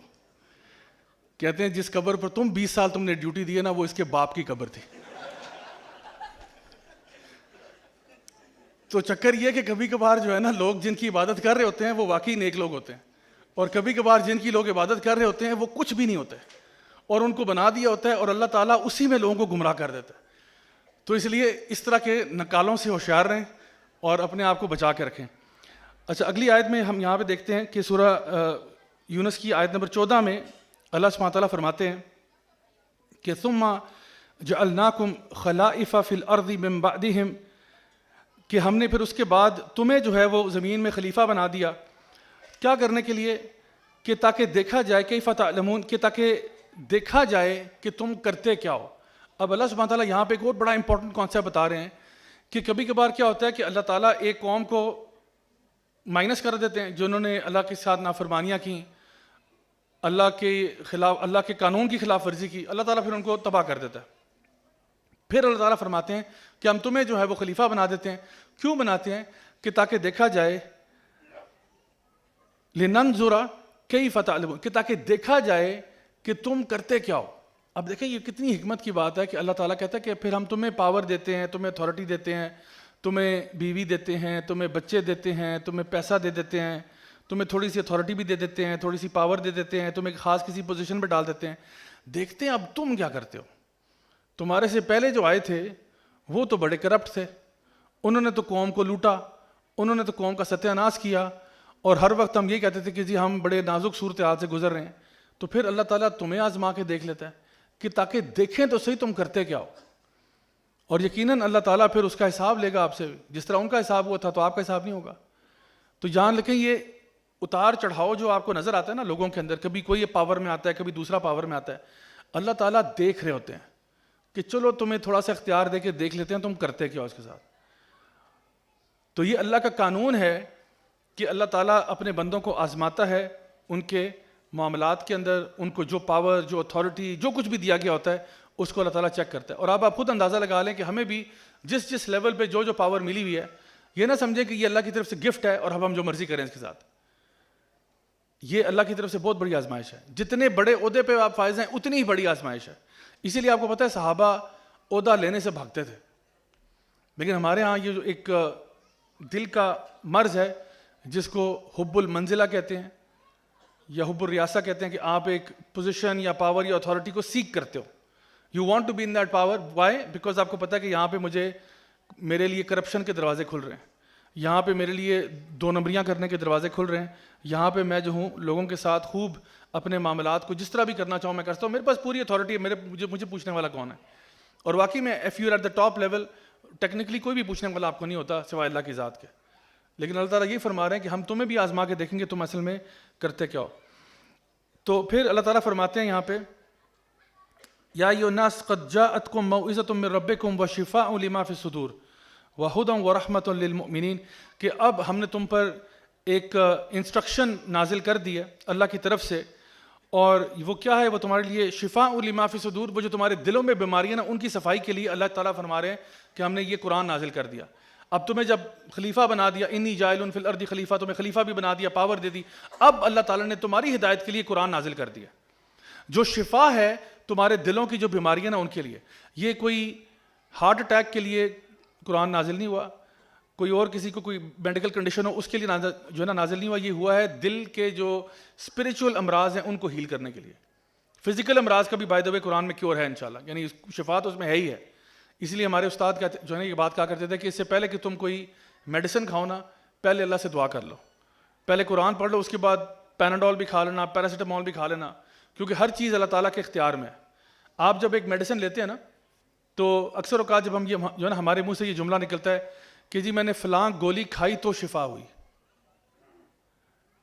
کہتے ہیں جس قبر پر تم 20 سال تم نے ڈیوٹی دی ہے نا وہ اس کے باپ کی قبر تھی. تو چکر یہ کہ کبھی کبھار جو ہے نا لوگ جن کی عبادت کر رہے ہوتے ہیں وہ واقعی نیک لوگ ہوتے ہیں, اور کبھی کبھار جن کی لوگ عبادت کر رہے ہوتے ہیں وہ کچھ بھی نہیں ہوتے اور ان کو بنا دیا ہوتا ہے اور اللہ تعالیٰ اسی میں لوگوں کو گمراہ کر دیتا ہے. تو اس لیے اس طرح کے نکالوں سے ہوشیار رہیں اور اپنے آپ کو بچا کے رکھیں. اچھا اگلی آیت میں ہم یہاں پہ دیکھتے ہیں کہ سورہ یونس کی آیت نمبر 14 میں اللہ سبحانہ تعالیٰ فرماتے ہیں کہ ثم جعلناکم خلائف فی الارض من بعدہم, کہ ہم نے پھر اس کے بعد تمہیں جو ہے وہ زمین میں خلیفہ بنا دیا. کیا کرنے کے لیے کہ تاکہ دیکھا جائے کیف تعلمون، کہ تاکہ دیکھا جائے کہ تم کرتے کیا ہو۔ اب اللہ سبحانہ تعالیٰ یہاں پہ ایک اور بڑا امپورٹنٹ کانسیپٹ بتا رہے ہیں کہ کبھی کبھار کیا ہوتا ہے کہ اللہ تعالیٰ ایک قوم کو مائنس کر دیتے ہیں جنہوں نے اللہ کے ساتھ نافرمانیاں کی، اللہ کے خلاف، اللہ کے قانون کی خلاف ورزی کی، اللہ تعالیٰ پھر ان کو تباہ کر دیتا ہے۔ پھر اللہ تعالیٰ فرماتے ہیں کہ ہم تمہیں جو ہے وہ خلیفہ بنا دیتے ہیں۔ کیوں بناتے ہیں؟ کہ تاکہ دیکھا جائے، لننظر کیف تعلمون، کہ تاکہ دیکھا جائے کہ تم کرتے کیا ہو۔ اب دیکھیں یہ کتنی حکمت کی بات ہے کہ اللہ تعالیٰ کہتا ہے کہ پھر ہم تمہیں پاور دیتے ہیں، تمہیں اتھارٹی دیتے ہیں، تمہیں بیوی دیتے ہیں، تمہیں بچے دیتے ہیں، تمہیں پیسہ دے دیتے ہیں، تمہیں تھوڑی سی اتھارٹی بھی دے دیتے ہیں، تھوڑی سی پاور دے دیتے ہیں، تمہیں خاص کسی پوزیشن پہ ڈال دیتے ہیں۔ دیکھتے ہیں اب تم کیا کرتے ہو۔ تمہارے سے پہلے جو آئے تھے وہ تو بڑے کرپٹ تھے، انہوں نے تو قوم کو لوٹا، انہوں نے تو قوم کا ستیہ ناش کیا، اور ہر وقت ہم یہ کہتے تھے کہ جی ہم بڑے نازک صورتحال سے گزر رہے ہیں۔ تو پھر اللہ تعالیٰ تمہیں آزما کے دیکھ لیتا ہے کہ تاکہ دیکھیں تو صحیح تم کرتے کیا ہو، اور یقیناً اللہ تعالیٰ پھر اس کا حساب لے گا آپ سے، جس طرح ان کا حساب ہوا تھا تو آپ کا حساب نہیں ہوگا۔ تو جان رکھیں یہ اتار چڑھاؤ جو آپ کو نظر آتا ہے نا لوگوں کے اندر، کبھی کوئی پاور میں آتا ہے، کبھی دوسرا پاور میں آتا ہے، اللہ تعالیٰ دیکھ رہے ہوتے ہیں کہ چلو تمہیں تھوڑا سا اختیار دے کے دیکھ لیتے ہیں تم کرتے کیا ہو اس کے ساتھ۔ تو یہ اللہ کا قانون ہے کہ اللہ تعالیٰ اپنے بندوں کو آزماتا ہے ان کے معاملات کے اندر، ان کو جو پاور، جو اتھارٹی، جو کچھ بھی دیا گیا ہوتا ہے اس کو اللہ تعالیٰ چیک کرتا ہے۔ اور آپ خود اندازہ لگا لیں کہ ہمیں بھی جس لیول پہ جو پاور ملی ہوئی ہے، یہ نہ سمجھیں کہ یہ اللہ کی طرف سے گفٹ ہے اور اب ہم جو مرضی کریں اس کے ساتھ۔ یہ اللہ کی طرف سے بہت بڑی آزمائش ہے۔ جتنے بڑے عہدے پہ آپ فائز ہیں اتنی ہی بڑی آزمائش ہے۔ اسی لیے آپ کو پتہ ہے صحابہ عہدہ لینے سے بھاگتے تھے، لیکن ہمارے ہاں یہ جو ایک دل کا مرض ہے جس کو حب المنزلہ کہتے ہیں یا حب الریاسہ کہتے ہیں، کہ آپ ایک پوزیشن یا پاور یا اتھارٹی کو سیکھ کرتے ہو۔ You want to be in that power, why? Because آپ کو پتہ ہے کہ یہاں پہ میرے لیے کرپشن کے دروازے کھل رہے ہیں، یہاں پہ میرے لیے دو نمبریاں کرنے کے دروازے کھل رہے ہیں، یہاں پہ میں جو ہوں لوگوں کے ساتھ خوب اپنے معاملات کو جس طرح بھی کرنا چاہوں میں کرتا ہوں، میرے پاس پوری اتھارٹی ہے، مجھے پوچھنے والا کون ہے؟ اور واقعی میں if you are at the top level, technically کوئی بھی پوچھنے والا آپ کو نہیں ہوتا سوائے اللہ کی ذات کے۔ لیکن اللہ تعالیٰ یہ فرما رہے ہیں کہ ہم تمہیں بھی آزما کے دیکھیں گے تم اصل میں کرتے کیا ہو۔ تو پھر اللہ تعالیٰ فرماتے ہیں یہاں پہ، یا ایھا الناس قد جاءتکم موعظۃ من ربکم وشفاء لما فی الصدور وہدی ورحمۃ للمؤمنین، کہ اب ہم نے تم پر ایک انسٹرکشن نازل کر دی ہے اللہ کی طرف سے، اور وہ کیا ہے؟ وہ تمہارے لیے شفاء لما فی الصدور، وہ جو تمہارے دلوں میں بیماریاں نا ان کی صفائی کے لیے اللہ تعالیٰ فرما رہے ہیں کہ ہم نے یہ قرآن نازل کر دیا۔ اب تمہیں جب خلیفہ بنا دیا، انی جاعل فی الارض خلیفہ، تمہیں خلیفہ بھی بنا دیا، پاور دے دی، اب اللہ تعالیٰ نے تمہاری ہدایت کے لیے قرآن نازل کر دیا جو شفا ہے تمہارے دلوں کی جو بیماریاں نا ان کے لیے۔ یہ کوئی ہارٹ اٹیک کے لیے قرآن نازل نہیں ہوا، کوئی اور کسی کو کوئی میڈیکل کنڈیشن ہو اس کے لیے جو ہے نا نازل نہیں ہوا، یہ ہوا ہے دل کے جو اسپریچول امراض ہیں ان کو ہیل کرنے کے لیے۔ فزیکل امراض کا بھی بائی دا وے قرآن میں کیور ہے انشاءاللہ، یعنی شفا تو اس میں ہے ہی ہے۔ اس لیے ہمارے استاد جو ہے نا یہ بات کہا کرتے تھے کہ اس سے پہلے کہ تم کوئی میڈیسن کھاؤ نا، پہلے اللہ سے دعا کر لو، پہلے قرآن پڑھ لو، اس کے بعد پیناڈول بھی کھا لینا، پیراسیٹامول بھی کھا لینا، کیونکہ ہر چیز اللہ تعالیٰ کے اختیار میں ہے۔ آپ جب ایک میڈیسن لیتے ہیں نا تو اکثر اوقات جب ہم یہ جو ہے نا ہمارے منہ سے یہ جملہ نکلتا ہے کہ جی میں نے فلاں گولی کھائی تو شفا ہوئی،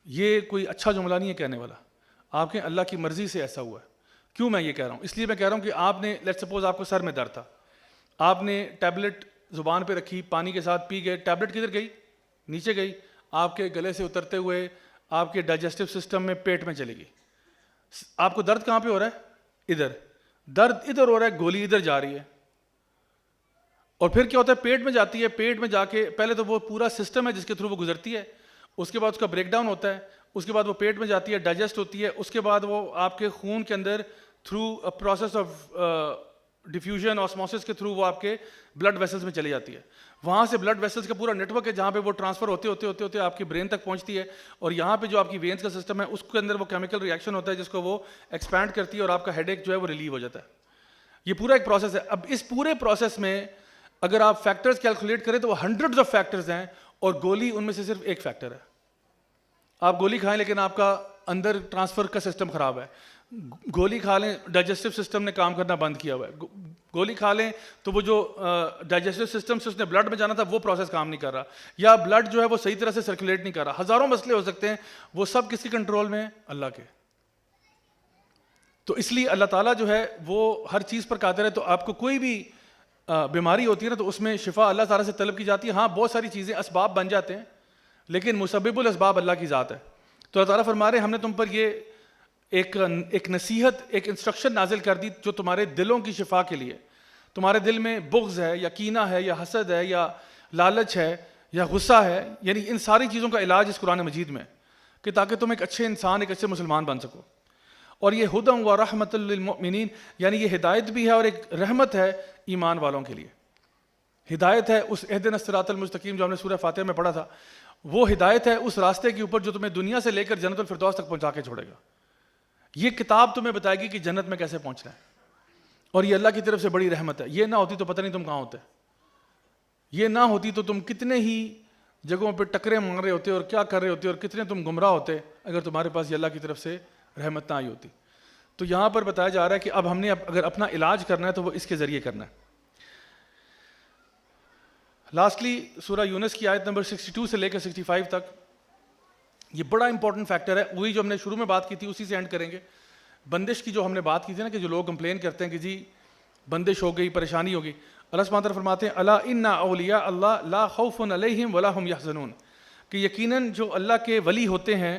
یہ کوئی اچھا جملہ نہیں ہے کہنے والا۔ آپ کے اللہ کی مرضی سے ایسا ہوا ہے۔ کیوں میں یہ کہہ رہا ہوں؟ اس لیے میں کہہ رہا ہوں کہ آپ نے لیٹ سپوز آپ کو سر میں درد تھا، آپ نے ٹیبلٹ زبان پہ رکھی، پانی کے ساتھ پی گئے، ٹیبلٹ کدھر گئی؟ نیچے گئی، آپ کے گلے سے اترتے ہوئے آپ کے ڈائجسٹو سسٹم میں، پیٹ میں چلے گی۔ آپ کو درد کہاں پہ ہو رہا ہے؟ ادھر، درد ادھر ہو رہا ہے، گولی ادھر جا رہی ہے، اور پھر کیا ہوتا ہے؟ پیٹ میں جاتی ہے، پیٹ میں جا کے پہلے تو وہ پورا سسٹم ہے جس کے تھرو وہ گزرتی ہے، اس کے بعد اس کا بریک ڈاؤن ہوتا ہے، اس کے بعد وہ پیٹ میں جاتی ہے، ڈائجسٹ ہوتی ہے، اس کے بعد وہ آپ کے خون کے اندر through process of diffusion osmosis کے تھرو وہ آپ کے بلڈ ویسلز میں چلی جاتی ہے، وہاں سے بلڈ ویسلز کا پورا نیٹ ورک ہے جہاں پہ وہ ٹرانسفر ہوتے آپ کی برین تک پہنچتی ہے، اور یہاں پہ جو آپ کی وینز کا سسٹم ہے اس کے اندر وہ کیمیکل ریئیکشن ہوتا ہے جس کو وہ ایکسپینڈ کرتی ہے اور آپ کا ہیڈ ایک جو ہے وہ ریلیو ہو جاتا ہے۔ یہ پورا ایک پروسیس ہے۔ اب اس پورے پروسیس میں اگر آپ فیکٹرز کیلکولیٹ کریں تو وہ ہنڈریڈز آف فیکٹرز ہیں، اور گولی ان میں سے صرف ایک فیکٹر ہے۔ آپ گولی کھائیں لیکن آپ کا اندر ٹرانسفر کا سسٹم خراب ہے، گولی کھا لیں ڈائجسٹو سسٹم نے کام کرنا بند کیا ہوا ہے. گولی کھا لیں تو وہ جو ڈائجسٹو سسٹم سے اس نے بلڈ میں جانا تھا وہ پروسیس کام نہیں کر رہا, یا بلڈ جو ہے وہ صحیح طرح سے سرکولیٹ نہیں کر رہا. ہزاروں مسئلے ہو سکتے ہیں, وہ سب کس کی کنٹرول میں ہیں؟ اللہ کے. تو اس لیے اللہ تعالیٰ جو ہے وہ ہر چیز پر قادر ہے. تو آپ کو کوئی بھی بیماری ہوتی ہے نا تو اس میں شفا اللہ تعالیٰ سے طلب کی جاتی ہے. ہاں بہت ساری چیزیں اسباب بن جاتے ہیں, لیکن مسبب الاسباب اللہ کی ذات ہے. تو اللہ تعالیٰ فرما رہے ہیں ہم نے تم پر یہ ایک نصیحت, ایک انسٹرکشن نازل کر دی جو تمہارے دلوں کی شفا کے لیے. تمہارے دل میں بغض ہے یا کینہ ہے یا حسد ہے یا لالچ ہے یا غصہ ہے, یعنی ان ساری چیزوں کا علاج اس قرآن مجید میں, کہ تاکہ تم ایک اچھے انسان, ایک اچھے مسلمان بن سکو. اور یہ ہدی و رحمت للمؤمنین, یعنی یہ ہدایت بھی ہے اور ایک رحمت ہے ایمان والوں کے لیے. ہدایت ہے اس اہدنا الصراط المستقیم جو ہم نے سورہ فاتحہ میں پڑھا تھا, وہ ہدایت ہے اس راستے کے اوپر جو تمہیں دنیا سے لے کر جنت الفردوس تک پہنچا کے چھوڑے گا. یہ کتاب تمہیں بتائے گی کہ جنت میں کیسے پہنچنا ہے, اور یہ اللہ کی طرف سے بڑی رحمت ہے. یہ نہ ہوتی تو پتہ نہیں تم کہاں ہوتے, یہ نہ ہوتی تو تم کتنے ہی جگہوں پہ ٹکرے مار رہے ہوتے اور کیا کر رہے ہوتے اور کتنے تم گمراہ ہوتے اگر تمہارے پاس یہ اللہ کی طرف سے رحمت نہ آئی ہوتی. تو یہاں پر بتایا جا رہا ہے کہ اب ہم نے اگر اپنا علاج کرنا ہے تو وہ اس کے ذریعے کرنا ہے. لاسٹلی سورہ یونس کی آیت نمبر 62 سے لے کر 65 تک, یہ بڑا امپورٹنٹ فیکٹر ہے. وہی جو ہم نے شروع میں بات کی تھی اسی سے اینڈ کریں گے. بندش کی جو ہم نے بات کی تھی نا, کہ جو لوگ کمپلین کرتے ہیں کہ جی بندش ہو گئی, پریشانی ہوگی, اللہ سبحانہ وتعالیٰ فرماتے ہیں الا ان اولیاء اللہ لا خوف علیہم ولا هم يحزنون, کہ یقیناً جو اللہ کے ولی ہوتے ہیں,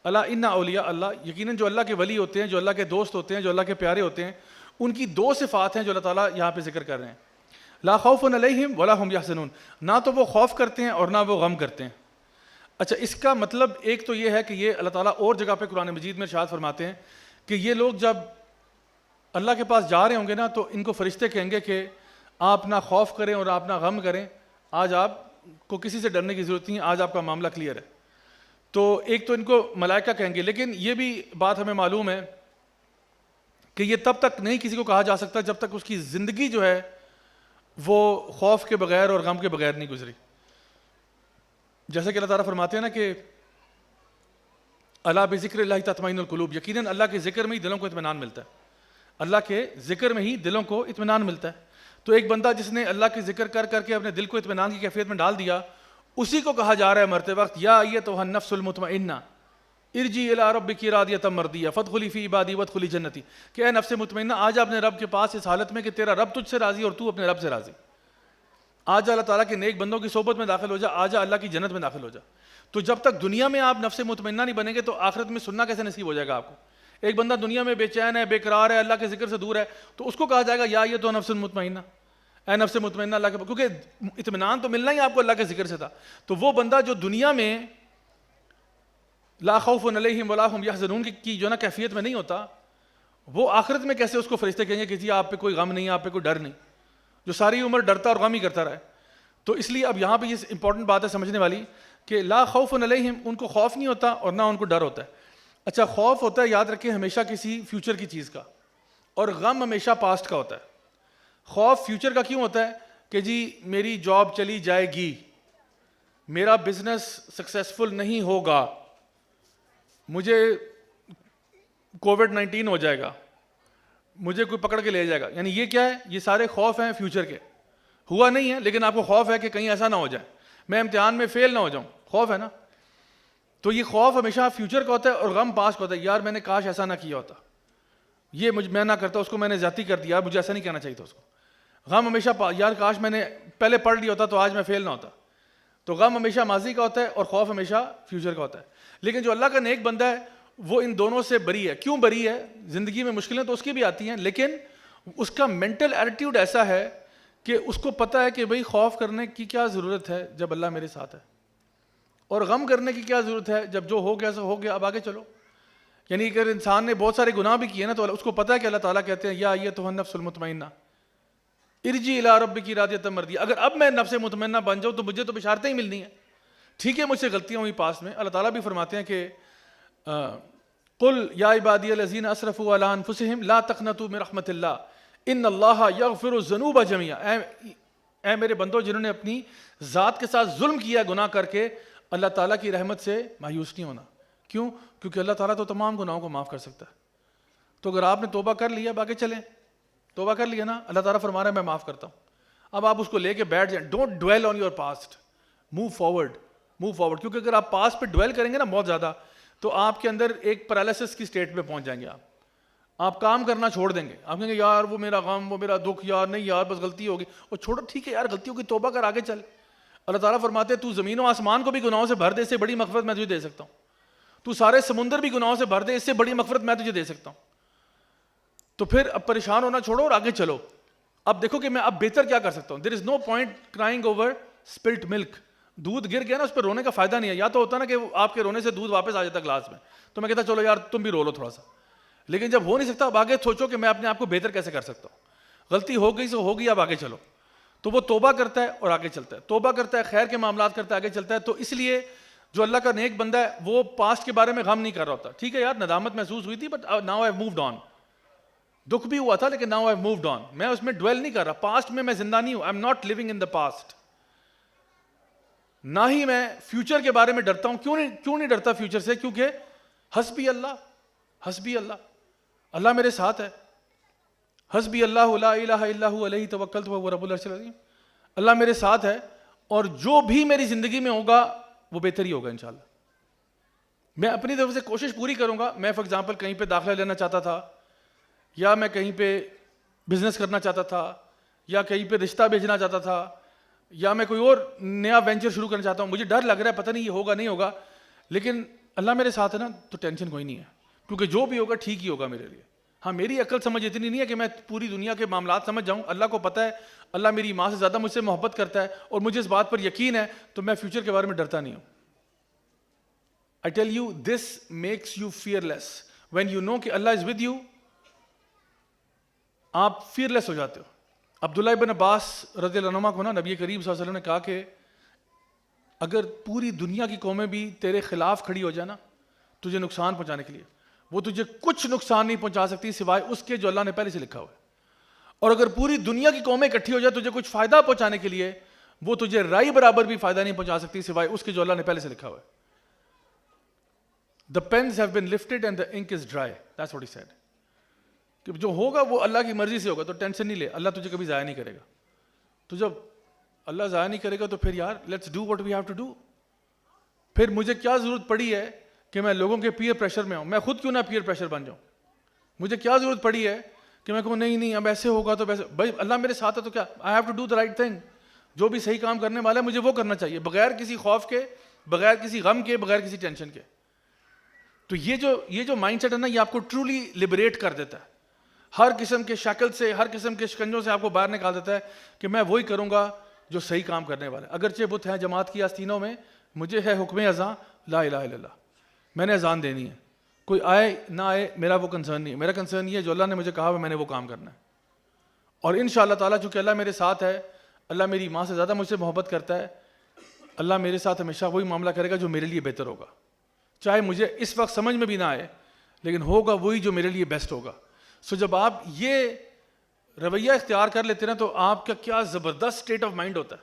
الا ان اولیاء اللہ, یقیناً جو اللہ کے ولی ہوتے ہیں, جو اللہ کے دوست ہوتے ہیں, جو اللہ کے پیارے ہوتے ہیں, ان کی دو صفات ہیں جو اللہ تعالیٰ یہاں پہ ذکر کر رہے ہیں. لا خوف علیہم ولا هم يحزنون, نہ تو وہ خوف کرتے ہیں اور نہ وہ غم کرتے ہیں. اچھا, اس کا مطلب ایک تو یہ ہے کہ یہ اللہ تعالیٰ اور جگہ پہ قرآن مجید میں ارشاد فرماتے ہیں کہ یہ لوگ جب اللہ کے پاس جا رہے ہوں گے نا تو ان کو فرشتے کہیں گے کہ آپ نہ خوف کریں اور آپ نہ غم کریں, آج آپ کو کسی سے ڈرنے کی ضرورت نہیں ہے, آج آپ کا معاملہ کلیئر ہے. تو ایک تو ان کو ملائکہ کہیں گے, لیکن یہ بھی بات ہمیں معلوم ہے کہ یہ تب تک نہیں کسی کو کہا جا سکتا جب تک اس کی زندگی جو ہے وہ خوف کے بغیر اور غم کے بغیر نہیں گزری. جیسے کہ اللہ تعالیٰ فرماتے ہیں نا کہ الا بذکر اللہ تطمئن القلوب, یقیناً اللہ کے ذکر میں ہی دلوں کو اطمینان ملتا ہے. اللہ کے ذکر میں ہی دلوں کو اطمینان ملتا ہے. تو ایک بندہ جس نے اللہ کے ذکر کر کر کے اپنے دل کو اطمینان کی کیفیت میں ڈال دیا, اسی کو کہا جا رہا ہے مرتے وقت یا ایتھا النفس المطمئنہ ارجعی الی ربک راضیۃ مرضیہ فادخلی فی عبادی وادخلی جنتی, کہ اے نفس مطمئنہ آ جا اپنے رب کے پاس اس حالت میں کہ تیرا رب تجھ سے راضی اور تو اپنے رب سے راضی. آ جا اللہ تعالیٰ کے نیک بندوں کی صحبت میں داخل ہو جا, آ جا اللہ کی جنت میں داخل ہو جا. تو جب تک دنیا میں آپ نفس مطمئنہ نہیں بنیں گے تو آخرت میں سننا کیسے نصیب ہو جائے گا آپ کو؟ ایک بندہ دنیا میں بے چین ہے, بے قرار ہے, اللہ کے ذکر سے دور ہے, تو اس کو کہا جائے گا یا یہ تو نفس مطمئنہ, اے نفس مطمئنہ اللہ کے, کیونکہ اطمینان تو ملنا ہی آپ کو اللہ کے ذکر سے تھا. تو وہ بندہ جو دنیا میں لا خوف علیہم ولا هم يحزنون کی جو نا کیفیت میں نہیں ہوتا, وہ آخرت میں کیسے اس کو فرشتے کہیں گے کہ جی آپ پہ کوئی غم نہیں, آپ پہ کوئی ڈر نہیں, جو ساری عمر ڈرتا اور غم ہی کرتا رہے. تو اس لیے اب یہاں پہ یہ امپورٹنٹ بات ہے سمجھنے والی کہ لا خوف علیہم, ان کو خوف نہیں ہوتا اور نہ ان کو ڈر ہوتا ہے. اچھا, خوف ہوتا ہے یاد رکھیں ہمیشہ کسی فیوچر کی چیز کا, اور غم ہمیشہ پاسٹ کا ہوتا ہے. خوف فیوچر کا کیوں ہوتا ہے کہ جی میری جاب چلی جائے گی, میرا بزنس سکسیسفل نہیں ہوگا, مجھے کووڈ-19 ہو جائے گا, مجھے کوئی پکڑ کے لے جائے گا. یعنی یہ کیا ہے؟ یہ سارے خوف ہیں فیوچر کے. ہوا نہیں ہے لیکن آپ کو خوف ہے کہ کہیں ایسا نہ ہو جائے, میں امتحان میں فیل نہ ہو جاؤں, خوف ہے نا. تو یہ خوف ہمیشہ فیوچر کا ہوتا ہے اور غم پاسٹ کا ہوتا ہے. یار میں نے کاش ایسا نہ کیا ہوتا, یہ میں نہ کرتا, اس کو میں نے زیادتی کر دیا, مجھے ایسا نہیں کہنا چاہیے تھا اس کو. غم ہمیشہ یار کاش میں نے پہلے پڑھ لیا ہوتا تو آج میں فیل نہ ہوتا. تو غم ہمیشہ ماضی کا ہوتا ہے اور خوف ہمیشہ فیوچر کا ہوتا ہے. لیکن جو اللہ کا نیک بندہ ہے وہ ان دونوں سے بری ہے. کیوں بری ہے؟ زندگی میں مشکلیں تو اس کی بھی آتی ہیں, لیکن اس کا مینٹل ایٹیٹیوڈ ایسا ہے کہ اس کو پتہ ہے کہ بھئی خوف کرنے کی کیا ضرورت ہے جب اللہ میرے ساتھ ہے, اور غم کرنے کی کیا ضرورت ہے جب جو ہو گیا سو ہو گیا, اب آگے چلو. یعنی اگر انسان نے بہت سارے گناہ بھی کیے نا تو اس کو پتہ ہے کہ اللہ تعالیٰ کہتے ہیں یا ایتھا النفس المطمئنہ ارجعی الی ربک راضیۃ مرضیہ. اگر اب میں نفس مطمئنہ بن جاؤں تو مجھے تو بشارتیں ہی ملنی ہیں. ٹھیک ہے مجھ سے غلطیاں ہوئی پاس میں, اللہ تعالیٰ بھی فرماتے ہیں کہ قل یا عبادی الذین اسرفوا علی انفسہم لا تقنطوا من رحمت اللہ ان اللہ یغفر الذنوب جميعا. اے میرے بندو جنہوں نے اپنی ذات کے ساتھ ظلم کیا گناہ کر کے, اللہ تعالیٰ کی رحمت سے مایوس نہیں ہونا. کیوں؟ کیونکہ اللہ تعالیٰ تو تمام گناہوں کو معاف کر سکتا ہے. تو اگر آپ نے توبہ کر لیا اب آگے چلیں. توبہ کر لیا نا, اللہ تعالیٰ فرما رہا ہے میں معاف کرتا ہوں. اب آپ اس کو لے کے بیٹھ جائیں. Don't dwell on your past, move forward, move forward. کیونکہ اگر آپ پاسٹ پہ ڈویل کریں گے نا بہت زیادہ, تو آپ کے اندر ایک پیرالائسس کی اسٹیٹ پہ پہنچ جائیں گے. آپ کام کرنا چھوڑ دیں گے. آپ کہیں گے یار وہ میرا غم, وہ میرا دکھ, یار نہیں یار بس غلطی ہوگی, اور چھوڑو ٹھیک ہے یار غلطی ہوگی, توبہ کر آگے چل. اللہ تعالیٰ فرماتے ہیں تو زمین و آسمان کو بھی گناہوں سے بھر دے, اس سے بڑی مغفرت میں تجھے دے سکتا ہوں. تو سارے سمندر بھی گناہوں سے بھر دے, اس سے بڑی مغفرت میں تجھے دے سکتا ہوں. تو پھر اب پریشان ہونا چھوڑو اور آگے چلو. اب دیکھو کہ میں اب بہتر کیا کر سکتا ہوں. دیر از نو پوائنٹ کرائنگ اوور اسپلٹ ملک. دودھ گر گیا نا, اس پہ رونے کا فائدہ نہیں ہے. یا تو ہوتا نا کہ آپ کے رونے سے دودھ واپس آ جاتا گلاس میں, تو میں کہتا چلو یار تم بھی رو لو تھوڑا سا. لیکن جب ہو نہیں سکتا, اب آگے سوچو کہ میں اپنے آپ کو بہتر کیسے کر سکتا ہوں. غلطی ہو گئی سو ہو گئی, اب آگے چلو. تو وہ توبہ کرتا ہے اور آگے چلتا ہے, توبہ کرتا ہے, خیر کے معاملات کرتا ہے, آگے چلتا ہے. تو اس لیے جو اللہ کا نیک بندہ ہے وہ پاسٹ کے بارے میں غم نہیں کر رہا ہوتا. ٹھیک ہے یار ندامت محسوس ہوئی تھی, but now I moved on. دکھ بھی ہوا تھا لیکن ناؤ آئی مووڈ آن. میں اس میں ڈویل نہیں کر رہا. پاسٹ میں زندہ نہیں ہوں. I am not living in the past. نہ ہی میں فیوچر کے بارے میں ڈرتا ہوں. کیوں نہیں ڈرتا فیوچر سے؟ کیونکہ حسبی اللہ, حسبی اللہ, اللہ میرے ساتھ ہے. حسبی اللہ لا الہ الا هو علیہ توکلت وهو رب العرش العظیم. اللہ میرے ساتھ ہے اور جو بھی میری زندگی میں ہوگا وہ بہتر ہی ہوگا انشاءاللہ. میں اپنی طرف سے کوشش پوری کروں گا. میں فار ایگزامپل کہیں پہ داخلہ لینا چاہتا تھا, یا میں کہیں پہ بزنس کرنا چاہتا تھا, یا کہیں پہ رشتہ بھیجنا چاہتا تھا, یا میں کوئی اور نیا وینچر شروع کرنا چاہتا ہوں. مجھے ڈر لگ رہا ہے پتہ نہیں یہ ہوگا نہیں ہوگا, لیکن اللہ میرے ساتھ ہے نا, تو ٹینشن کوئی نہیں ہے. کیونکہ جو بھی ہوگا ٹھیک ہی ہوگا میرے لیے. ہاں میری عقل سمجھ اتنی نہیں ہے کہ میں پوری دنیا کے معاملات سمجھ جاؤں. اللہ کو پتہ ہے, اللہ میری ماں سے زیادہ مجھ سے محبت کرتا ہے, اور مجھے اس بات پر یقین ہے, تو میں فیوچر کے بارے میں ڈرتا نہیں ہوں. I tell you, this makes you fearless. When you know کہ اللہ is with you, آپ fearless ہو جاتے ہو. عبداللہ ابن عباس رضی اللہ عنہما کو نا نبی کریم صلی اللہ علیہ وسلم نے کہا کہ اگر پوری دنیا کی قومیں بھی تیرے خلاف کھڑی ہو جائے نا تجھے نقصان پہنچانے کے لیے, وہ تجھے کچھ نقصان نہیں پہنچا سکتی سوائے اس کے جو اللہ نے پہلے سے لکھا ہوا ہے. اور اگر پوری دنیا کی قومیں اکٹھی ہو جائے تجھے کچھ فائدہ پہنچانے کے لیے, وہ تجھے رائی برابر بھی فائدہ نہیں پہنچا سکتی سوائے اس کے جو اللہ نے پہلے سے لکھا ہوا ہے. The pens have been lifted and the ink is dry. That's what he said. کہ جو ہوگا وہ اللہ کی مرضی سے ہوگا, تو ٹینشن نہیں لے, اللہ تجھے کبھی ضائع نہیں کرے گا. تو جب اللہ ضائع نہیں کرے گا تو پھر یار let's do what we have to do. پھر مجھے کیا ضرورت پڑی ہے کہ میں لوگوں کے پیئر پریشر میں ہوں؟ میں خود کیوں نہ پیئر پریشر بن جاؤں. مجھے کیا ضرورت پڑی ہے کہ میں کہوں نہیں نہیں اب ایسے ہوگا تو ویسے. بھائی اللہ میرے ساتھ ہے تو کیا, I have to do the right thing. جو بھی صحیح کام کرنے والا ہے مجھے وہ کرنا چاہیے, بغیر کسی خوف کے, بغیر کسی غم کے, بغیر کسی ٹینشن کے. تو یہ جو مائنڈ سیٹ ہے نا, یہ آپ کو ٹرولی لبریٹ کر دیتا ہے. ہر قسم کے شکل سے, ہر قسم کے شکنجوں سے آپ کو باہر نکال دیتا ہے کہ میں وہی کروں گا جو صحیح کام کرنے والا ہے. اگرچہ بت ہیں جماعت کی آستینوں میں, مجھے ہے حکم اذان لا الہ الا اللہ, میں نے اذان دینی ہے. کوئی آئے نہ آئے میرا وہ کنسرن نہیں ہے. میرا کنسرن یہ ہے جو اللہ نے مجھے کہا ہے میں نے وہ کام کرنا ہے. اور انشاءاللہ تعالیٰ چونکہ اللہ میرے ساتھ ہے, اللہ میری ماں سے زیادہ مجھ سے محبت کرتا ہے, اللہ میرے ساتھ ہمیشہ وہی معاملہ کرے گا جو میرے لیے بہتر ہوگا. چاہے مجھے اس وقت سمجھ میں بھی نہ آئے, لیکن ہوگا وہی جو میرے لیے بیسٹ ہوگا. سو جب آپ یہ رویہ اختیار کر لیتے ہیں تو آپ کا کیا زبردست اسٹیٹ آف مائنڈ ہوتا ہے.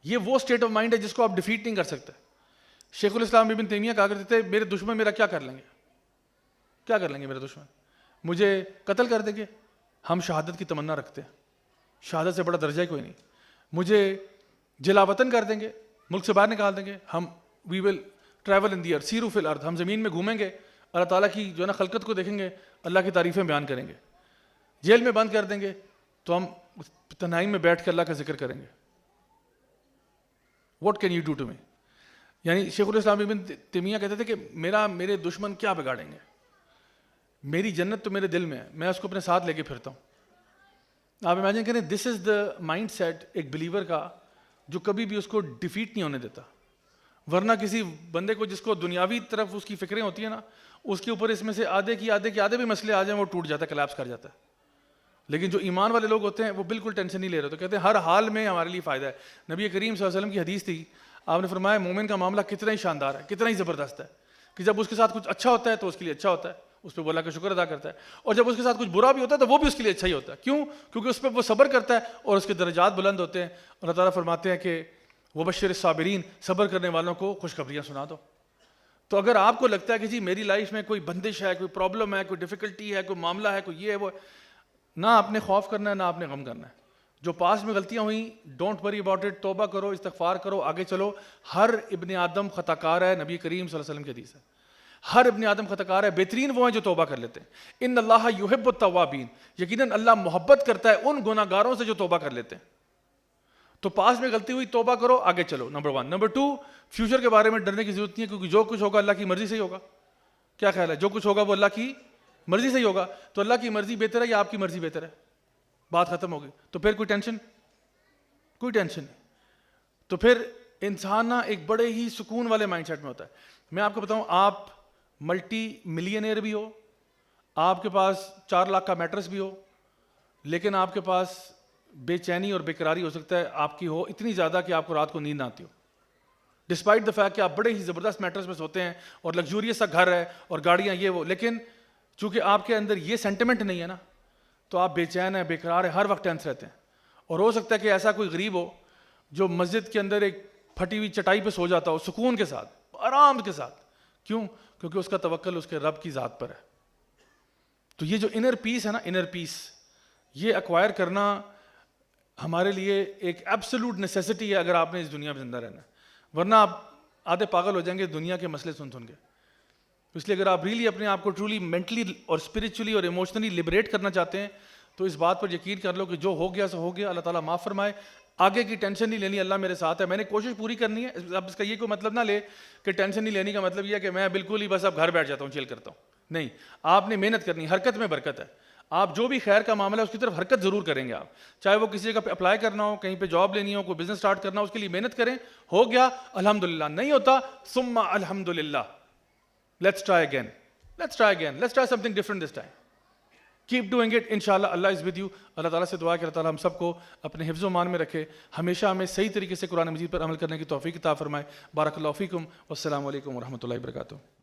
یہ وہ اسٹیٹ آف مائنڈ ہے جس کو آپ ڈیفیٹ نہیں کر سکتے. شیخ الاسلام ابن تیمیہ کہا کرتے تھے میرے دشمن میرا کیا کر لیں گے, کیا کر لیں گے میرے دشمن, مجھے قتل کر دیں گے. ہم شہادت کی تمنا رکھتے ہیں, شہادت سے بڑا درجہ ہی کوئی نہیں. مجھے جلا وطن کر دیں گے, ملک سے باہر نکال دیں گے. ہم وی ول ٹریول ان دی ارتھ, سیرو فی الارض, ہم زمین میں گھومیں گے, اللہ تعالیٰ کی جو ہے نا خلقت کو دیکھیں گے, اللہ کی تعریفیں بیان کریں گے. جیل میں بند کر دیں گے تو ہم تنہائی میں بیٹھ کے اللہ کا ذکر کریں گے. What can you do to me. یعنی شیخ الاسلام ابن تیمیہ کہتے تھے کہ میرے دشمن کیا بگاڑیں گے, میری جنت تو میرے دل میں ہے, میں اس کو اپنے ساتھ لے کے پھرتا ہوں. آپ امیجن کریں, دس از دا مائنڈ سیٹ ایک بلیور کا جو کبھی بھی اس کو ڈیفیٹ نہیں ہونے دیتا. ورنہ کسی بندے کو جس کو دنیاوی طرف اس کی فکریں ہوتی ہیں نا, اس کے اوپر اس میں سے آدھے بھی مسئلے آ جائیں وہ ٹوٹ جاتا ہے, کلیپس کر جاتا ہے. لیکن جو ایمان والے لوگ ہوتے ہیں وہ بالکل ٹینشن نہیں لے رہے, تو کہتے ہیں ہر حال میں ہمارے لیے فائدہ ہے. نبی کریم صلی اللہ علیہ وسلم کی حدیث تھی, آپ نے فرمایا مومن کا معاملہ کتنا ہی شاندار ہے, کتنا ہی زبردست ہے کہ جب اس کے ساتھ کچھ اچھا ہوتا ہے تو اس کے لیے اچھا ہوتا ہے, اس پہ وہ اللہ کا شکر ادا کرتا ہے, اور جب اس کے ساتھ کچھ برا بھی ہوتا ہے تو وہ بھی اس کے لیے اچھا ہی ہوتا ہے. کیوں؟ کیونکہ اس پہ وہ صبر کرتا ہے اور اس کے درجات بلند ہوتے ہیں. اللہ تعالیٰ فرماتے ہیں کہ وبشر الصابرین, صبر کرنے والوں کو خوشخبریاں سنا دو. تو اگر آپ کو لگتا ہے کہ جی میری لائف میں کوئی بندش ہے, کوئی پرابلم ہے, کوئی ڈیفیکلٹی ہے, کوئی معاملہ ہے, کوئی یہ ہے وہ, نہ آپ نے خوف کرنا ہے, نہ آپ نے غم کرنا ہے. جو پاس میں غلطیاں ہوئیں, ڈونٹ وری اباؤٹ اٹ, توبہ کرو, استغفار کرو, آگے چلو. ہر ابن آدم خطا کار ہے, نبی کریم صلی اللہ علیہ وسلم کی حدیث ہے. ہر ابن آدم خطا کار ہے, بہترین وہ ہیں جو توبہ کر لیتے ہیں. ان اللہ یحب التوابین, یقیناً اللہ محبت کرتا ہے ان گناہ گاروں سے جو توبہ کر لیتے ہیں. تو پاس میں غلطی ہوئی, توبہ کرو, آگے چلو, نمبر 1. نمبر 2, فیوچر کے بارے میں ڈرنے کی ضرورت نہیں ہے, کیونکہ جو کچھ ہوگا اللہ کی مرضی سے ہی ہوگا. کیا خیال ہے, جو کچھ ہوگا وہ اللہ کی مرضی سے ہی ہوگا. تو اللہ کی مرضی بہتر ہے یا آپ کی مرضی بہتر ہے؟ بات ختم ہو گئی. تو پھر کوئی ٹینشن نہیں. تو پھر انسان نا ایک بڑے ہی سکون والے مائنڈ سیٹ میں ہوتا ہے. میں آپ کو بتاؤں, آپ ملٹی ملینئر بھی ہو, آپ کے پاس 4 لاکھ کا میٹرس بھی ہو, لیکن آپ کے پاس بے چینی اور بے قراری ہو سکتا ہے آپ کی ہو اتنی زیادہ کہ آپ کو رات کو نیند نہ آتی ہو, ڈسپائٹ دا فیکٹ کہ آپ بڑے ہی زبردست میٹرس میں سوتے ہیں اور لگزوریس سا گھر ہے اور گاڑیاں یہ وہ, لیکن چونکہ آپ کے اندر یہ سینٹیمنٹ نہیں ہے نا, تو آپ بے چین ہیں, بے قرار ہیں, ہر وقت ٹینس رہتے ہیں. اور ہو سکتا ہے کہ ایسا کوئی غریب ہو جو مسجد کے اندر ایک پھٹی ہوئی چٹائی پہ سو جاتا ہو سکون کے ساتھ, آرام کے ساتھ. کیوں؟ کیونکہ اس کا توکل اس کے رب کی ذات پر ہے. تو یہ جو انر پیس ہے نا, انر پیس, یہ ایکوائر کرنا ہمارے لیے ایک ایبسولوٹ نیسیسٹی ہے اگر آپ نے اس دنیا میں زندہ رہنا ہے. ورنہ آپ آدھے پاگل ہو جائیں گے دنیا کے مسئلے سن کے. اس لیے اگر آپ ریلی اپنے آپ کو ٹرولی مینٹلی اور اسپرچولی اور ایموشنلی لبریٹ کرنا چاہتے ہیں تو اس بات پر یقین کر لو کہ جو ہو گیا سو ہو گیا, اللہ تعالیٰ معاف فرمائے. آگے کی ٹینشن نہیں لینی, اللہ میرے ساتھ ہے, میں نے کوشش پوری کرنی ہے. اب اس کا یہ کوئی مطلب نہ لے کہ ٹینشن نہیں لینے کا مطلب یہ ہے کہ میں بالکل ہی بس اب گھر بیٹھ جاتا ہوں, چل کرتا ہوں. نہیں, آپ نے محنت کرنی, حرکت میں برکت ہے. آپ جو بھی خیر کا معاملہ ہے اس کی طرف حرکت ضرور کریں گے آپ, چاہے وہ کسی جگہ پہ اپلائی کرنا ہو, کہیں پہ جاب لینی ہو, کوئی بزنس اسٹارٹ کرنا ہو, اس کے لیے محنت کریں. ہو گیا الحمدللہ, نہیں ہوتا ثم الحمدللہ, let's try again, let's try some thing different this time. Keep doing it, انشاءاللہ اللہ از ود یو. اللہ تعالیٰ سے دعا کہ اللہ تعالیٰ ہم سب کو اپنے حفظ و مان میں رکھے, ہمیشہ ہمیں صحیح طریقے سے قرآن مجید پر عمل کرنے کی توفیق عطا فرمائے. بارک اللہ فیکم, والسلام علیکم ورحمۃ اللہ وبرکاتہ.